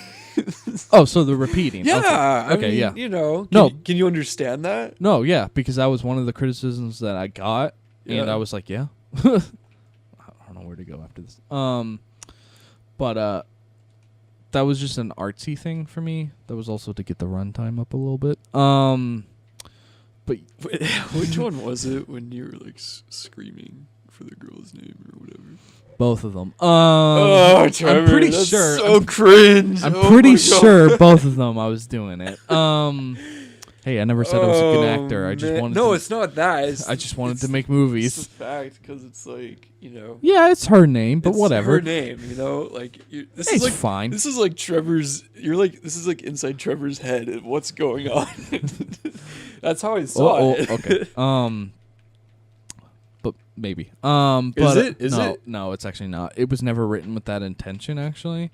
Oh, so the repeating. Yeah. Okay, I mean, yeah. You know. No. Can you understand that? No, yeah, because that was one of the criticisms that I got, and I was like, yeah. I don't know where to go after this. But that was just an artsy thing for me. That was also to get the runtime up a little bit. But which one was it when you were like screaming for the girl's name or whatever? Both of them. Oh, Trevor, I'm pretty that's sure. so cringe. I'm Oh pretty my God. sure both of them. I was doing it. Hey, I never said I was a good actor. I just man. wanted. No, to, it's not that. I just wanted to it's- make It's movies. the fact because it's like Yeah, it's her name, but it's whatever. her name. Like this It's is like fine. This is like Trevor's. This is like inside Trevor's head and what's going on. That's how I saw it. Okay. But maybe. Is But it? Is no, it? no, it's actually not. It was never written with that intention, actually.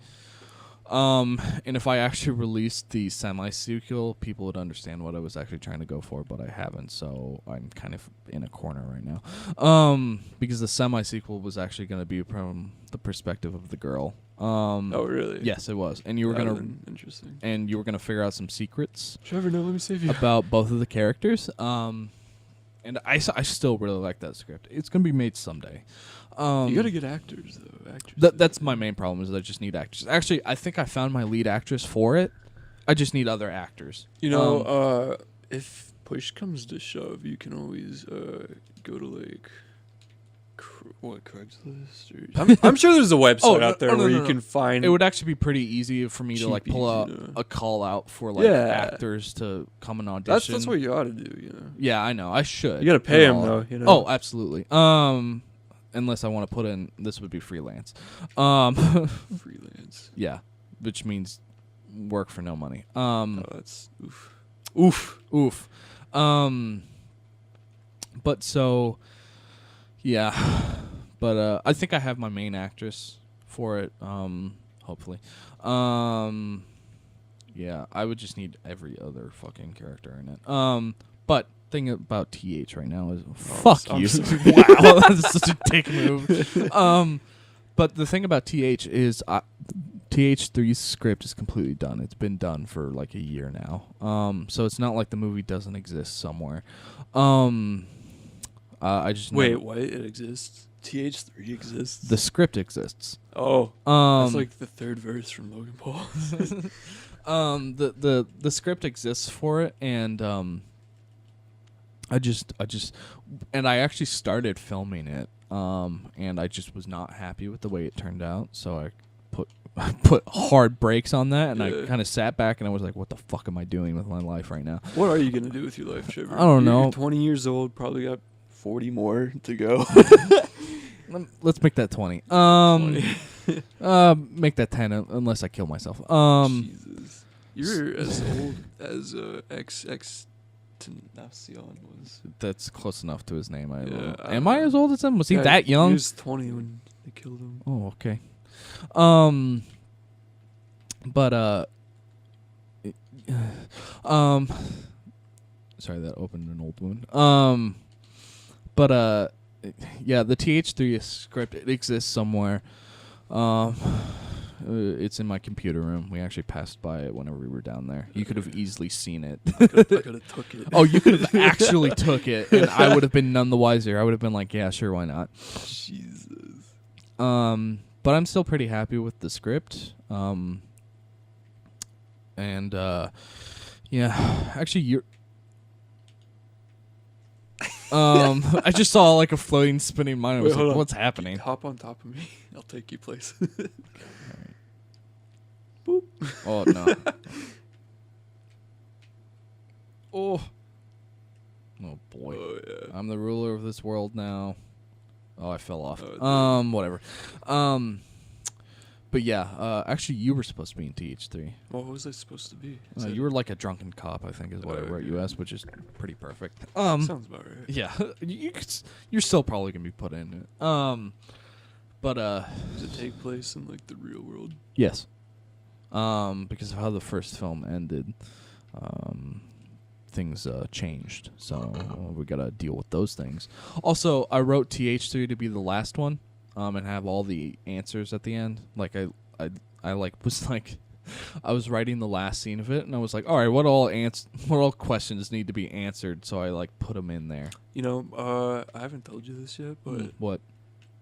And if I actually released the semi-sequel, people would understand what I was actually trying to go for, but I haven't, so I'm kind of in a corner right now. Because the semi-sequel was actually going to be from the perspective of the girl. Oh really? Yes, it was, and you were That'd gonna been interesting. and you were gonna figure out some secrets Trevor, no, let me save you. about both of the characters. And I still really like that script. It's gonna be made someday. You gotta get actors though. Actors. That's my main problem is I just need actors. Actually, I think I found my lead actress for it. I just need other actors. If push comes to shove, you can always go to like Craigslist or I'm sure there's a website out there where you can find. It would actually be pretty easy for me to like pull cheapies, out you know. a call out for like Yeah. actors to come and audition. That's what you ought to do. Yeah, I know. I should. You gotta pay and them all. though. Oh, absolutely. Unless I want to put in, this would be freelance. Freelance. Yeah, which means work for no money. Oh, that's oof. Oof. But so, yeah. But I think I have my main actress for it. Hopefully. Yeah, I would just need every other fucking character in it. But thing about TH right now is fuck I'm you. sorry. Wow, that's such a dick move. But the thing about TH is TH3's script is completely done. It's been done for like a year now. So it's not like the movie doesn't exist somewhere. I just Wait, never- what? It exists. TH3 exists. the script exists. Oh, that's like the third verse from Logan Paul. The script exists for it, and I actually started filming it, and I just was not happy with the way it turned out, so I put hard brakes on that, and Yeah. I kind of sat back and I was like, what the fuck am I doing with my life right now? What are you gonna do with your life, Trevor? I don't You're know. 20 years old, probably got 40 more to go. Let's make that 20. 20. Make that 10 unless I kill myself. Jesus, you're as old as XX Tenacion was. That's close enough to his name. Yeah, I Am don't I know. as old as him? Was he Yeah, that young? He was 20 when they killed him. Oh, okay. But sorry, that opened an old wound. But yeah, the TH3 script, it exists somewhere. It's in my computer room. We actually passed by it whenever we were down there. You could have easily seen it. I could have took it. Oh, you could have actually took it, and I would have been none the wiser. I would have been like, yeah, sure, why not? Jesus. But I'm still pretty happy with the script. Yeah, actually, you're. I just saw like a floating, spinning mine. I was Wait, hold like, on. "What's happening?" Hop on top of me. I'll take you places. Boop. Oh no. Oh. Oh boy. Oh yeah. I'm the ruler of this world now. Oh, I fell off. Oh, Whatever. But yeah, actually, you were supposed to be in TH3. What was I supposed to be? You were like a drunken cop, I think, is what I Oh, wrote okay. you as, which is pretty perfect. Sounds about right. Yeah, you're still probably gonna be put in it. But Does it take place in like the real world? yes, because of how the first film ended, things changed, so we gotta deal with those things. Also, I wrote TH3 to be the last one, and have all the answers at the end. Like I like was like. I was writing the last scene of it, and I was like, "All right, what all questions need to be answered?" So I like put them in there. You know, I haven't told you this yet, but What?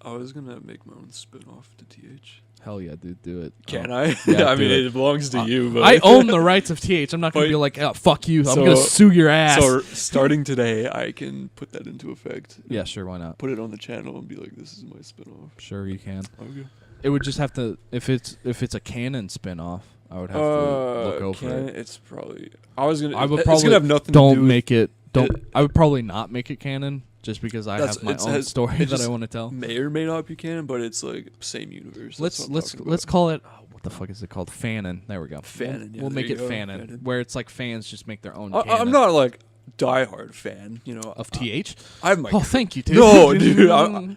I was gonna make my own spin-off to TH. Hell yeah, dude, do it. Can Oh. I? Yeah, I do mean, it. it belongs to you. But I own the rights of TH. I'm not gonna But- be like, oh, fuck you. I'm So- gonna sue your ass. So starting today, I can put that into effect. Yeah, sure, why not? Put it on the channel and be like, "This is my spin-off." Sure, you can. Okay. It would just have to if it's a canon spin-off, I would have to look over it. It's probably. I was gonna. I would it's probably gonna have nothing. Don't to do with make it. Don't. it- I would probably not make it canon, just because I That's- have my it own has- story it that I just want to tell. May or may not be canon, but it's like same universe. That's what I'm Let's talking about. call it. Oh, what the fuck is it called? Fanon. There we go. Fanon, yeah, We'll there make you it go, Fanon, Fanon. where it's like fans just make their own. I'm canon not like diehard fan, you know. of TH. I have my. Oh, thank you, dude. No, dude. I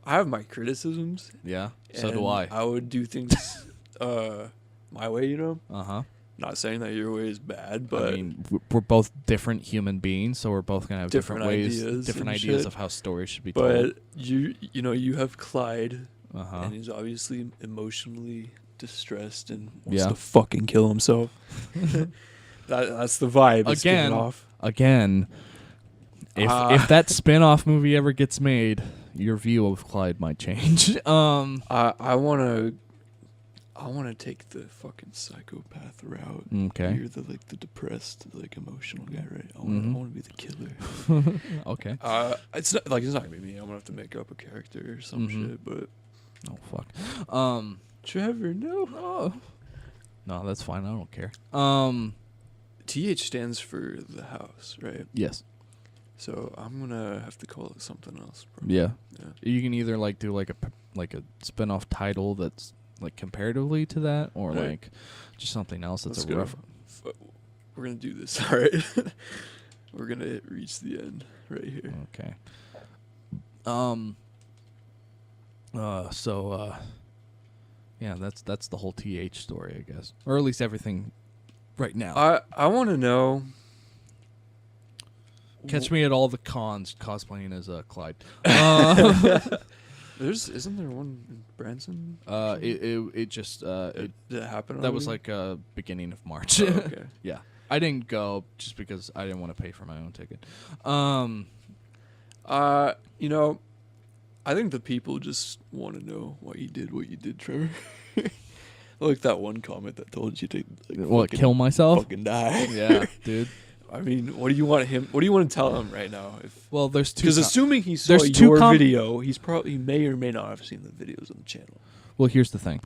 have my criticisms. Yeah. So do and I. I would do things my way, you know. Uh huh. Not saying that your way is bad, but I mean, we're both different human beings, so we're both gonna have different ways, ideas different and ideas shit. of how stories should be but told. you know, you have Clyde, Uh huh. and he's obviously emotionally distressed and wants Yeah. to fucking kill himself. That's the vibe. It's giving Again, off. Again, if that spin-off movie ever gets made, your view of Clyde might change. I wanna take the fucking psychopath route. Okay. You're the depressed, emotional guy, right? I Mhm. wanna be the killer. Okay. It's not gonna be me. I'm gonna have to make up a character or some Mhm. shit. But Oh fuck. Trevor, no. No, that's fine. I don't care. TH stands for the house, right? Yes. So I'm gonna have to call it something else. Probably. Yeah. Yeah. You can either do a spin-off title that's comparatively to that, or Right. just something else that's Let's a go. rough. We're gonna do this, all right? We're gonna reach the end right here. Okay. Yeah, that's the whole TH story, I guess, or at least everything right now. I want to know. Catch me at all the cons cosplaying as Clyde. Isn't there one in Branson? It just Did it happen? that was already? beginning of March. Oh, okay. Yeah, I didn't go just because I didn't want to pay for my own ticket. You know, I think the people just want to know why you did what you did, Trevor. Like that one comment that told you to What, kill myself? fucking die. Yeah, dude. I mean, what do you want to tell him right now? Well, there's two. Because assuming he saw there's two your com- video, he may or may not have seen the videos on the channel. Well, here's the thing.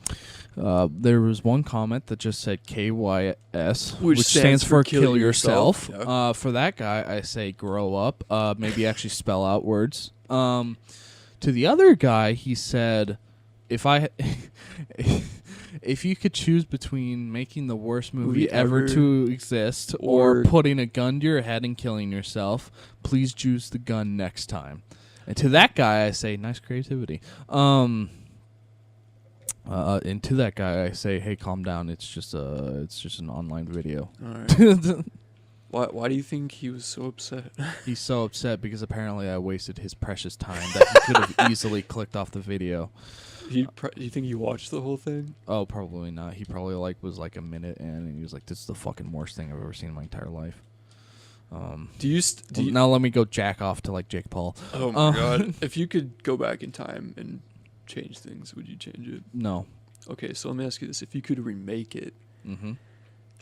There was one comment that just said KYS, which stands for kill yourself. Yeah. For that guy, I say grow up. Maybe actually spell out words. To the other guy, he said, if you could choose between making the worst movie ever to exist or putting a gun to your head and killing yourself, please choose the gun next time. And to that guy, I say, nice creativity. And to that guy, I say, hey, calm down. It's just an online video. All right. Why do you think he was so upset? He's so upset because apparently I wasted his precious time that he could have easily clicked off the video. Do you think he watched the whole thing? Oh, probably not. He probably was a minute in, and he was like, "This is the fucking worst thing I've ever seen in my entire life." Do you now let me go jack off to Jake Paul. Oh my god! If you could go back in time and change things, would you change it? No. Okay, so let me ask you this: if you could remake it,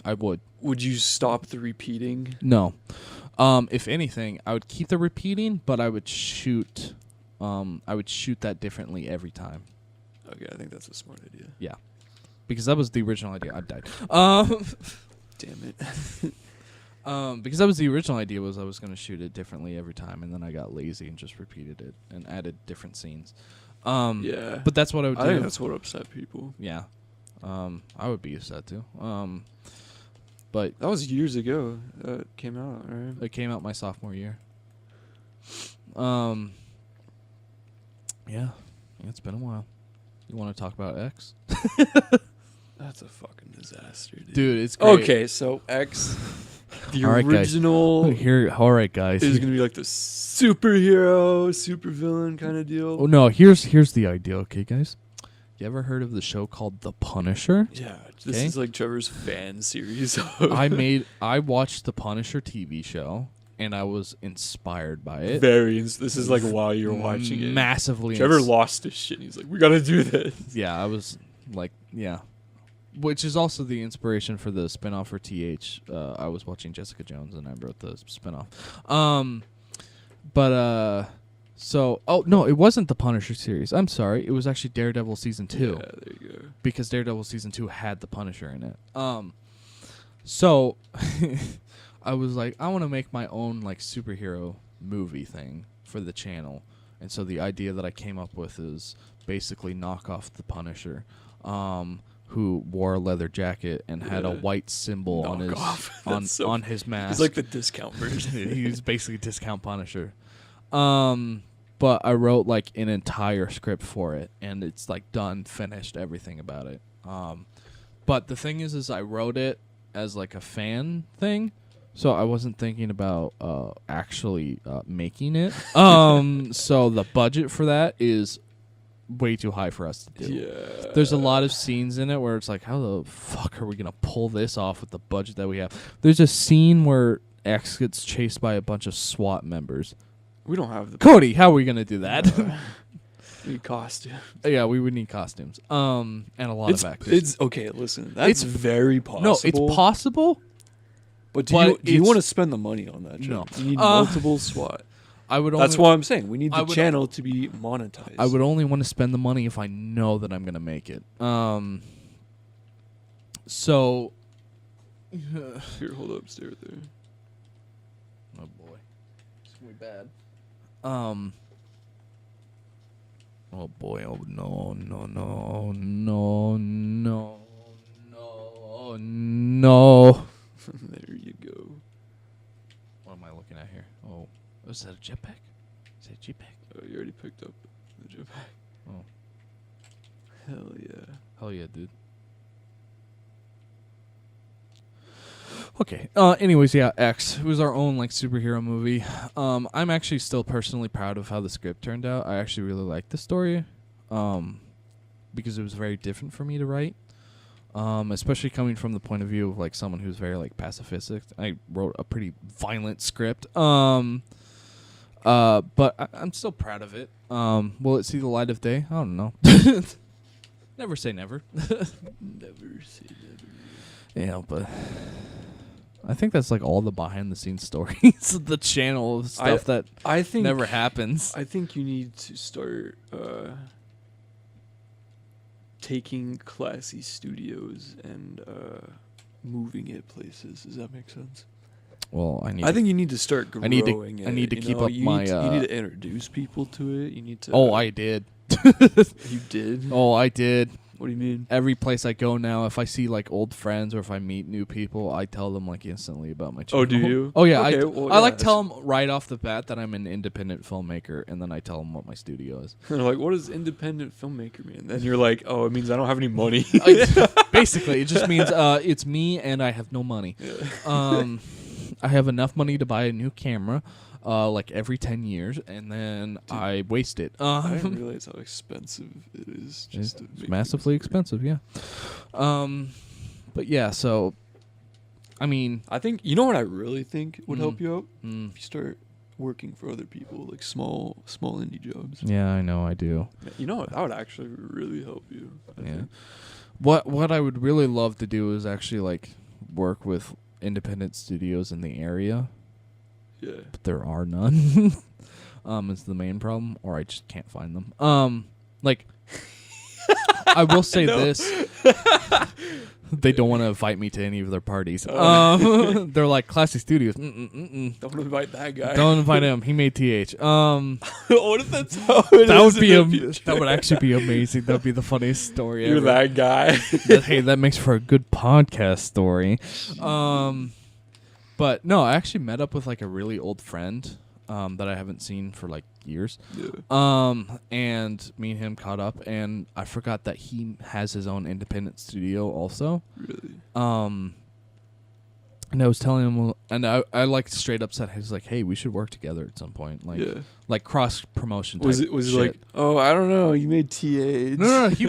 I would. Would you stop the repeating? No. If anything, I would keep the repeating, but I would shoot. I would shoot that differently every time. Okay, I think that's a smart idea. Yeah, because that was the original idea. I died. Damn it. Because that was the original idea, was I was going to shoot it differently every time, and then I got lazy and just repeated it and added different scenes. Yeah. But that's what I would do. I think that's what upset people. Yeah. I would be upset too. But That was years ago that it came out, right? it came out my sophomore year. Yeah, it's been a while. You want to talk about X? That's a fucking disaster, dude. Dude, it's great. Okay, so X, the All right, guys. original Here, all right, guys. is going to be like the superhero, supervillain kind of deal. Oh no, here's the idea, okay, guys? You ever heard of the show called The Punisher? Yeah, this Okay. is like Trevor's fan series. I watched the Punisher TV show, and I was inspired by it. This is like while you're watching it. Massively. Trevor lost his shit. He's like, we gotta do this. Yeah, I was like, yeah. Which is also the inspiration for the spinoff for TH. I was watching Jessica Jones and I wrote the spinoff. So, oh, no, it wasn't the Punisher series. I'm sorry. It was actually Daredevil Season 2. Yeah, there you go. Because Daredevil Season 2 had the Punisher in it. So, I was like, I want to make my own, like, superhero movie thing for the channel. And so the idea that I came up with is basically knock off the Punisher, who wore a leather jacket and had a white symbol on his on his mask. He's like the discount version. He's basically discount Punisher. But I wrote like an entire script for it, and it's like done, finished, everything about it. But the thing is I wrote it as like a fan thing, so I wasn't thinking about actually making it. So the budget for that is way too high for us to do. Yeah. There's a lot of scenes in it where it's like, how the fuck are we gonna pull this off with the budget that we have? There's a scene where X gets chased by a bunch of SWAT members. We don't have the Cody, how are we gonna do that? We need costume. Yeah, we would need costumes. And a lot of actors. It's okay. Listen, that's very possible. No, it's possible. But do you want to spend the money on that? No. You need multiple SWAT. I would. That's why I'm saying we need the channel to be monetized. I would only want to spend the money if I know that I'm gonna make it. So. Here, hold up, stay right there. Oh boy, it's gonna be bad. Oh boy! Oh no! No! No! No! No! No! No! There you go. What am I looking at here? Oh, is that a jetpack? Is that a jetpack? Oh, you already picked up the jetpack. Oh, Hell yeah! hell yeah, dude. Okay. Anyways, yeah, X. It was our own like superhero movie. I'm actually still personally proud of how the script turned out. I actually really liked the story, because it was very different for me to write. Especially coming from the point of view of like someone who's very like pacifistic. I wrote a pretty violent script. But I'm still proud of it. Will it see the light of day? I don't know. Never say never. Never say never. Yeah, but I think that's like all the behind the scenes stories of the channel of stuff that I think never happens. I think you need to start taking classy studios and moving it places. Does that make sense? Well, I think you need to start growing. I need to keep up my. You need to introduce people to it. You need to. Oh, I did. You did. Oh, I did. What do you mean? Every place I go now, if I see like old friends or if I meet new people, I tell them like instantly about my channel. Oh, do you? Oh yeah, Okay, I like tell them right off the bat that I'm an independent filmmaker, and then I tell them what my studio is. They're like, "What does independent filmmaker mean?" And then you're like, "Oh, it means I don't have any money." Basically, it just means it's me and I have no money. Yeah. I have enough money to buy a new camera, like every 10 years, and then I waste it. I didn't realize how expensive it is. Just to It's make massively expensive, yeah. But yeah, so, I mean, I think you know what I really think would help you out mm, if you start working for other people, like small indie jobs. yeah, I know, I do. You know what? That would actually really help you. I think. What I would really love to do is actually like work with independent studios in the area, Yeah. but there are none. Is the main problem, or I just can't find them. Like, I will say this. They don't want to invite me to any of their parties. They're like, Classy Studios. Don't invite that guy. Don't invite him. He made TH. What if that's how it That is would be in the future? that would actually be amazing. That would be the funniest story You're ever. that guy. Hey, that makes for a good podcast story. But no, I actually met up with like a really old friend that I haven't seen for like years. Yeah. And me and him caught up, and I forgot that he has his own independent studio also. Really? And I was telling him, and I like straight up said, he's like, hey, we should work together at some point, like Yeah. like cross promotion. Was it shit. like, oh, I don't know, you made TH? No, he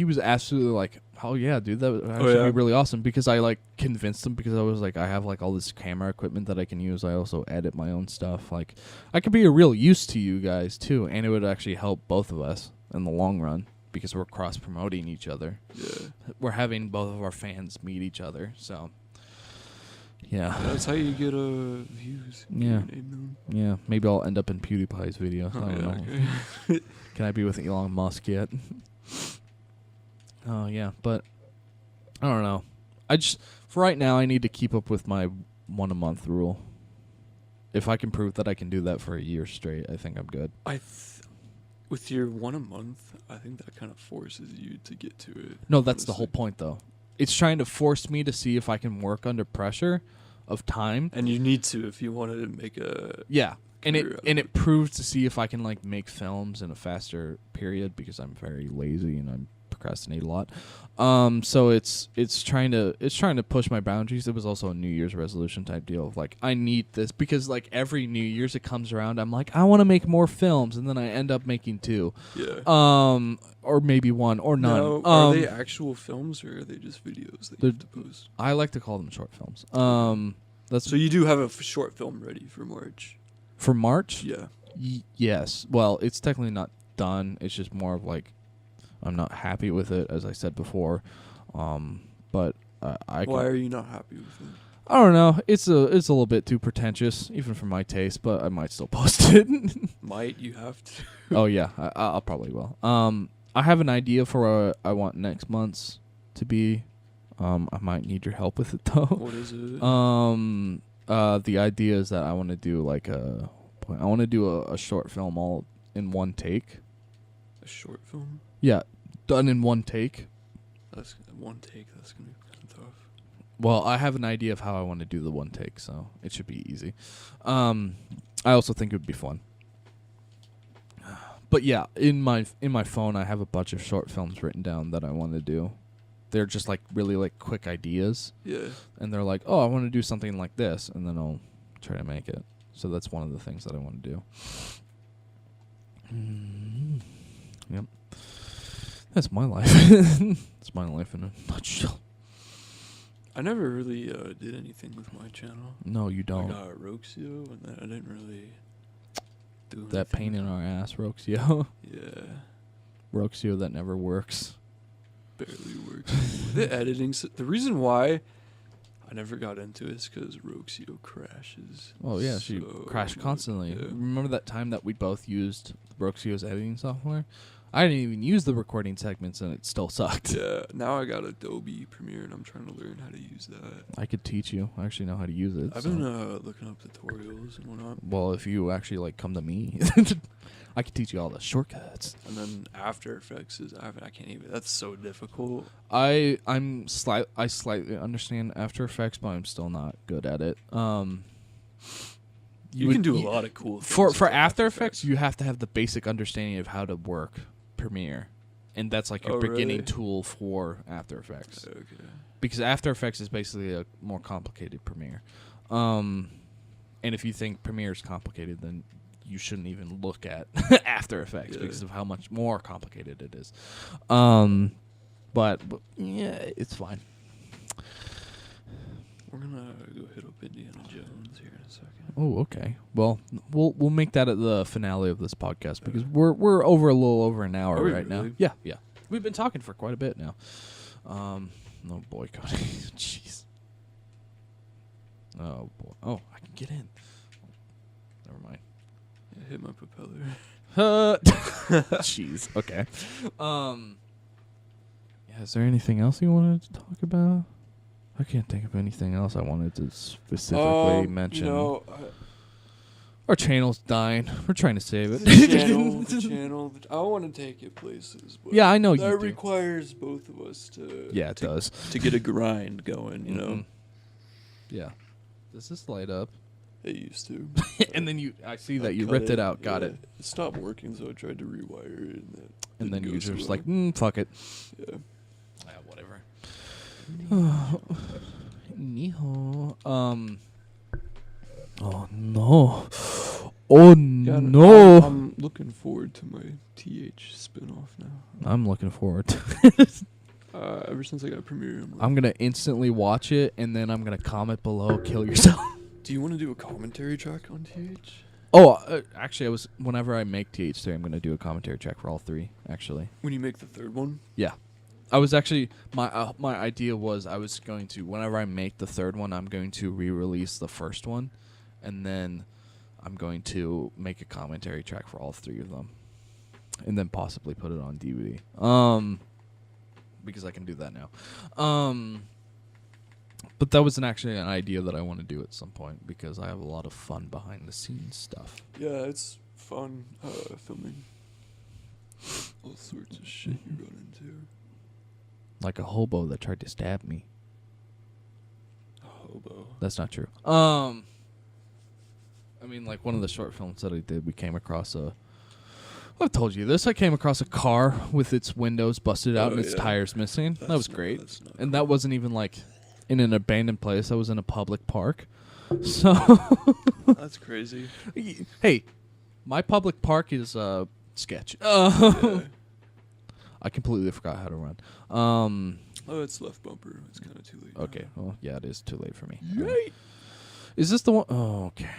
was absolutely like, Oh yeah, dude, that would actually yeah? be really awesome because I like convinced them because I was like, I have like all this camera equipment that I can use. I also edit my own stuff. Like, I could be a real use to you guys too, and it would actually help both of us in the long run because we're cross promoting each other. Yeah. We're having both of our fans meet each other. So, yeah, That's how you get views. Get Yeah. your name known. yeah. Maybe I'll end up in PewDiePie's videos. I Oh, don't yeah, know. okay. Can I be with Elon Musk yet? Oh yeah, but I don't know. I just for right now I need to keep up with my 1 a month rule. If I can prove that I can do that for a year straight, I think I'm good. With your 1 a month, I think that kind of forces you to get to it. No, that's the whole honestly. point though. It's trying to force me to see if I can work under pressure of time. And you need to if you wanted to make a. Yeah. And career out of it proves to see if I can like make films in a faster period because I'm very lazy and I procrastinate a lot. So it's trying to push my boundaries. It was also a New Year's resolution type deal of like I need this because like every New Year's it comes around I'm like I want to make more films and then I end up making 2. Yeah. Or maybe 1 or none. Now, are they actual films or are they just videos that you have to post? I like to call them short films. That's So you do have a short film ready for March? for March. Yeah. Yes. Well, it's technically not done. It's just more of like I'm not happy with it, as I said before. But I Why are you not happy with it? I don't know. It's a little bit too pretentious, even for my taste. But I might still post it. Might you have to? Oh yeah, I'll probably will. I have an idea for what I want next month's to be. I might need your help with it though. What is it? The idea is that I want to do like a short film all in one take. A short film? Yeah, done in one take. That's one take. That's gonna be kind of tough. Well, I have an idea of how I want to do the one take, so it should be easy. I also think it would be fun. But yeah, in my phone, I have a bunch of short films written down that I want to do. They're just like really like quick ideas, Yeah. and they're like, oh, I want to do something like this, and then I'll try to make it. So that's one of the things that I want to do. Yep. That's my life. That's my life in a nutshell. I never really did anything with my channel. No, you I don't. got Roxio, and then I didn't really do That anything pain in with our ass, Roxio. it. Yeah. Roxio that never works. Barely works. The editing. The reason why I never got into it is because Roxio crashes. Oh yeah, she so crashed much. constantly. Yeah. Remember that time that we both used Roxio's editing software? I didn't even use the recording segments and it still sucked. Yeah. Now I got Adobe Premiere and I'm trying to learn how to use that. I could teach you. I actually know how to use it. I've so. been looking up tutorials and whatnot. Well, if you actually like come to me, I could teach you all the shortcuts. And then After Effects is I can't even. That's so difficult. I slightly understand After Effects, but I'm still not good at it. You can do a lot of cool things for with After Effects. You have to have the basic understanding of how to work Premiere, and that's like your beginning really? tool for After Effects. Okay. Because After Effects is basically a more complicated Premiere. And if you think Premiere is complicated, then you shouldn't even look at After Effects because of how much more complicated it is. But yeah, it's fine. We're gonna go hit up Indiana Jones here in a second. Oh, okay. Well, we'll make that at the finale of this podcast because we're over a little over an hour Are we right now. really? Yeah. We've been talking for quite a bit now. No boycotting. Jeez. Oh boy. Oh, I can get in. Never mind. Yeah, hit my propeller. Jeez. Okay. Yeah. Is there anything else you wanted to talk about? I can't think of anything else I wanted to specifically mention. Our channel's dying. We're trying to save it. the channel. I want to take it places. But Yeah, I know you that do. requires both of us to. Yeah, it does. To get a grind going, you know. Mhm. Yeah. Does this light up? It used to. And then I see that I you cut ripped it out. Got yeah. it. It stopped working, so I tried to rewire it, And then didn't you're go just so like, well. fuck it. Yeah. Whatever. Niho. Oh no. Oh Yeah, no. I'm looking forward to my TH spinoff now. I'm looking forward to Ever since I got Premiere, I'm gonna instantly watch it, and then I'm gonna comment below, kill yourself. do you want to do a commentary track on TH? Oh, actually, whenever I make TH3, I'm gonna do a commentary track for all 3. Actually, When you make the third one? yeah, I was actually my idea was I was going to, whenever I make the 3rd one, I'm going to re-release the first one, and then I'm going to make a commentary track for all 3 of them, and then possibly put it on DVD. Because I can do that now. But that was actually an idea that I want to do at some point because I have a lot of fun behind the scenes stuff. Yeah, it's fun filming all sorts of shit you run into. Like a hobo that tried to stab me. A hobo. That's not true. I mean, like one of the short films that I did, we came across I've told you this. I came across a car with its windows busted out and its tires missing. That was great. And that wasn't even like in an abandoned place. That was in a public park. So That's crazy. Hey, my public park is sketch. Yeah. I completely forgot how to run. Oh, it's left bumper. It's kind of too late. Okay. Well, yeah, it is too late for me. Yay! Is this the one? Oh, okay.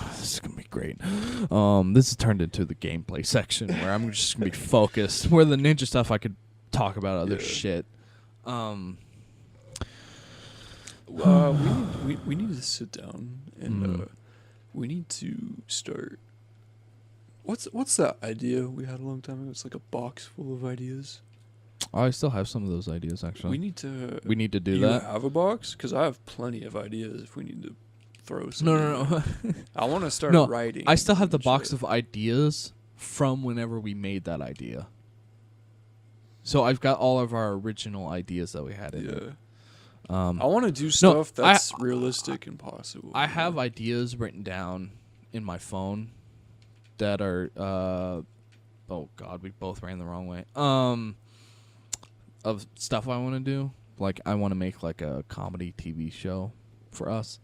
This is gonna be great. This has turned into the gameplay section where I'm just gonna be focused. Where the ninja stuff I could talk about other shit. We need to sit down and we need to start. What's that idea we had a long time ago? It's like a box full of ideas. I still have some of those ideas actually. We need to do you that. have a box? Because I have plenty of ideas. If we need to throw some. No. I want to start No, writing. I still have the and box shit. of ideas from whenever we made that idea. So I've got all of our original ideas that we had in it. Yeah. I I want to do stuff that's realistic and possible. I have ideas written down in my phone that are oh god, we both ran the wrong way. Of stuff I want to do. Like I want to make like a comedy TV show for us.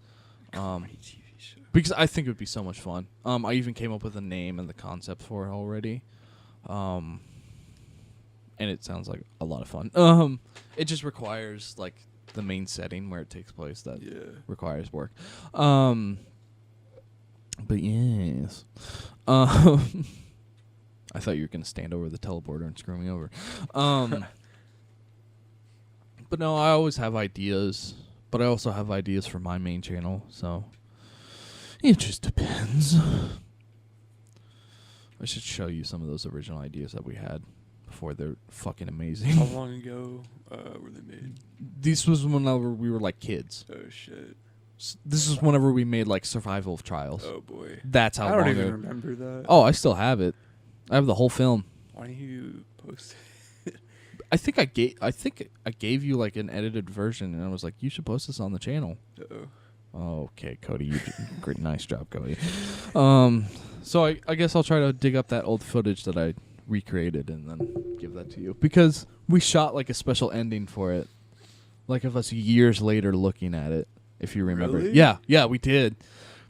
Comedy TV show. Because I think it would be so much fun. I even came up with a name and the concept for it already. And it sounds like a lot of fun. It just requires like the main setting where it takes place that requires work. But yes. I thought you were gonna stand over the teleporter and screw me over. But no, I always have ideas. But I also have ideas for my main channel, so it just depends. I should show you some of those original ideas that we had before. They're fucking amazing. How long ago were they made? This was whenever we were like kids. Oh shit. This is whenever we made like survival trials. Oh boy. That's how I don't long even ago. remember that. Oh, I still have it. I have the whole film. Why don't you post it? I think I gave you like an edited version, and I was like, you should post this on the channel. Uh-oh. Okay, Cody, you did great, nice job, Cody. So I guess I'll try to dig up that old footage that I recreated and then give that to you because we shot like a special ending for it, like of us years later looking at it. If you remember, Really? yeah, we did.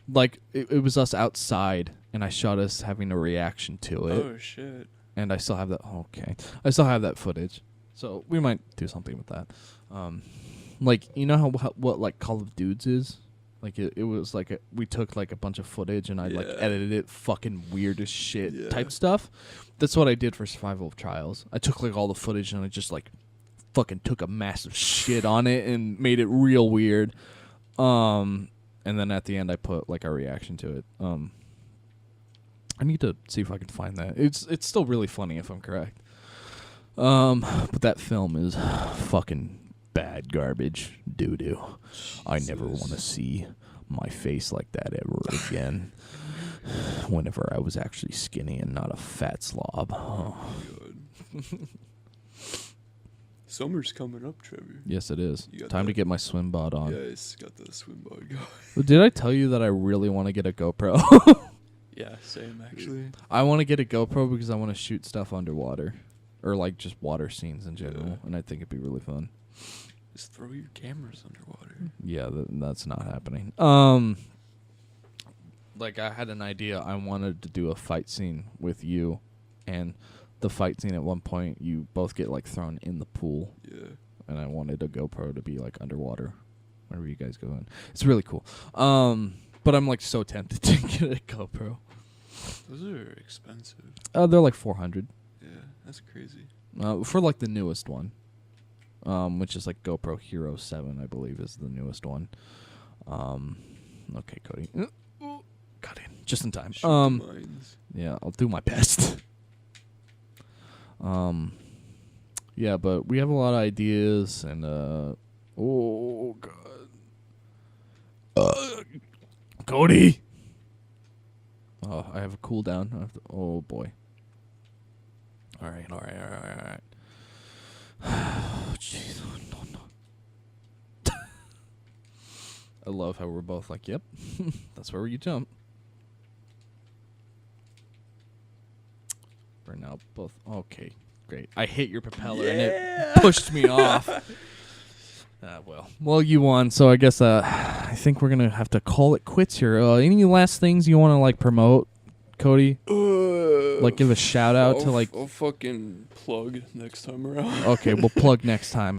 Like it was us outside, and I shot us having a reaction to it. Oh shit. And I still have that. Okay, I still have that footage, so we might do something with that. Like you know what like Call of Dudes is. Like it was like we took like a bunch of footage and I like edited it fucking weird as shit type stuff. That's what I did for Survival of Trials. I took like all the footage and I just like fucking took a massive shit on it and made it real weird. And then at the end I put like a reaction to it. I need to see if I can find that. It's still really funny if I'm correct. But that film is fucking bad garbage doo-doo. I never want to see my face like that ever again. Whenever I was actually skinny and not a fat slob. Oh. God. Summer's coming up, Trevor. Yes, it is. You got Time to that? get my swim bod on. Yeah, it's got the swim bod going. Did I tell you that I really want to get a GoPro? Yeah, same actually. I want to get a GoPro because I want to shoot stuff underwater. Or like just water scenes in general. Yeah. And I think it'd be really fun. Just throw your cameras underwater. Yeah, that's not happening. Like I had an idea. I wanted to do a fight scene with you and the fight scene at one point, you both get like thrown in the pool, Yeah. and I wanted a GoPro to be like underwater, wherever you guys go in. It's really cool. But I'm like so tempted to get a GoPro. Those are expensive. They're like $400 Yeah, that's crazy. for like the newest one, which is like GoPro Hero 7, I believe, is the newest one. Okay, Cody, got in just in time. Shoot the mines. Yeah, I'll do my best. Yeah, but we have a lot of ideas, and oh god, Cody. Oh, I have a cooldown. Oh boy. All right. Jeez, no. I love how we're both like, yep, that's where you jump. We're now both okay. Great. I hit your propeller and it pushed me off. Well, you won. So I guess I think we're gonna have to call it quits here. Any last things you want to like promote, Cody? Like give a shout out to like. I'll fucking plug next time around. Okay, we'll plug next time.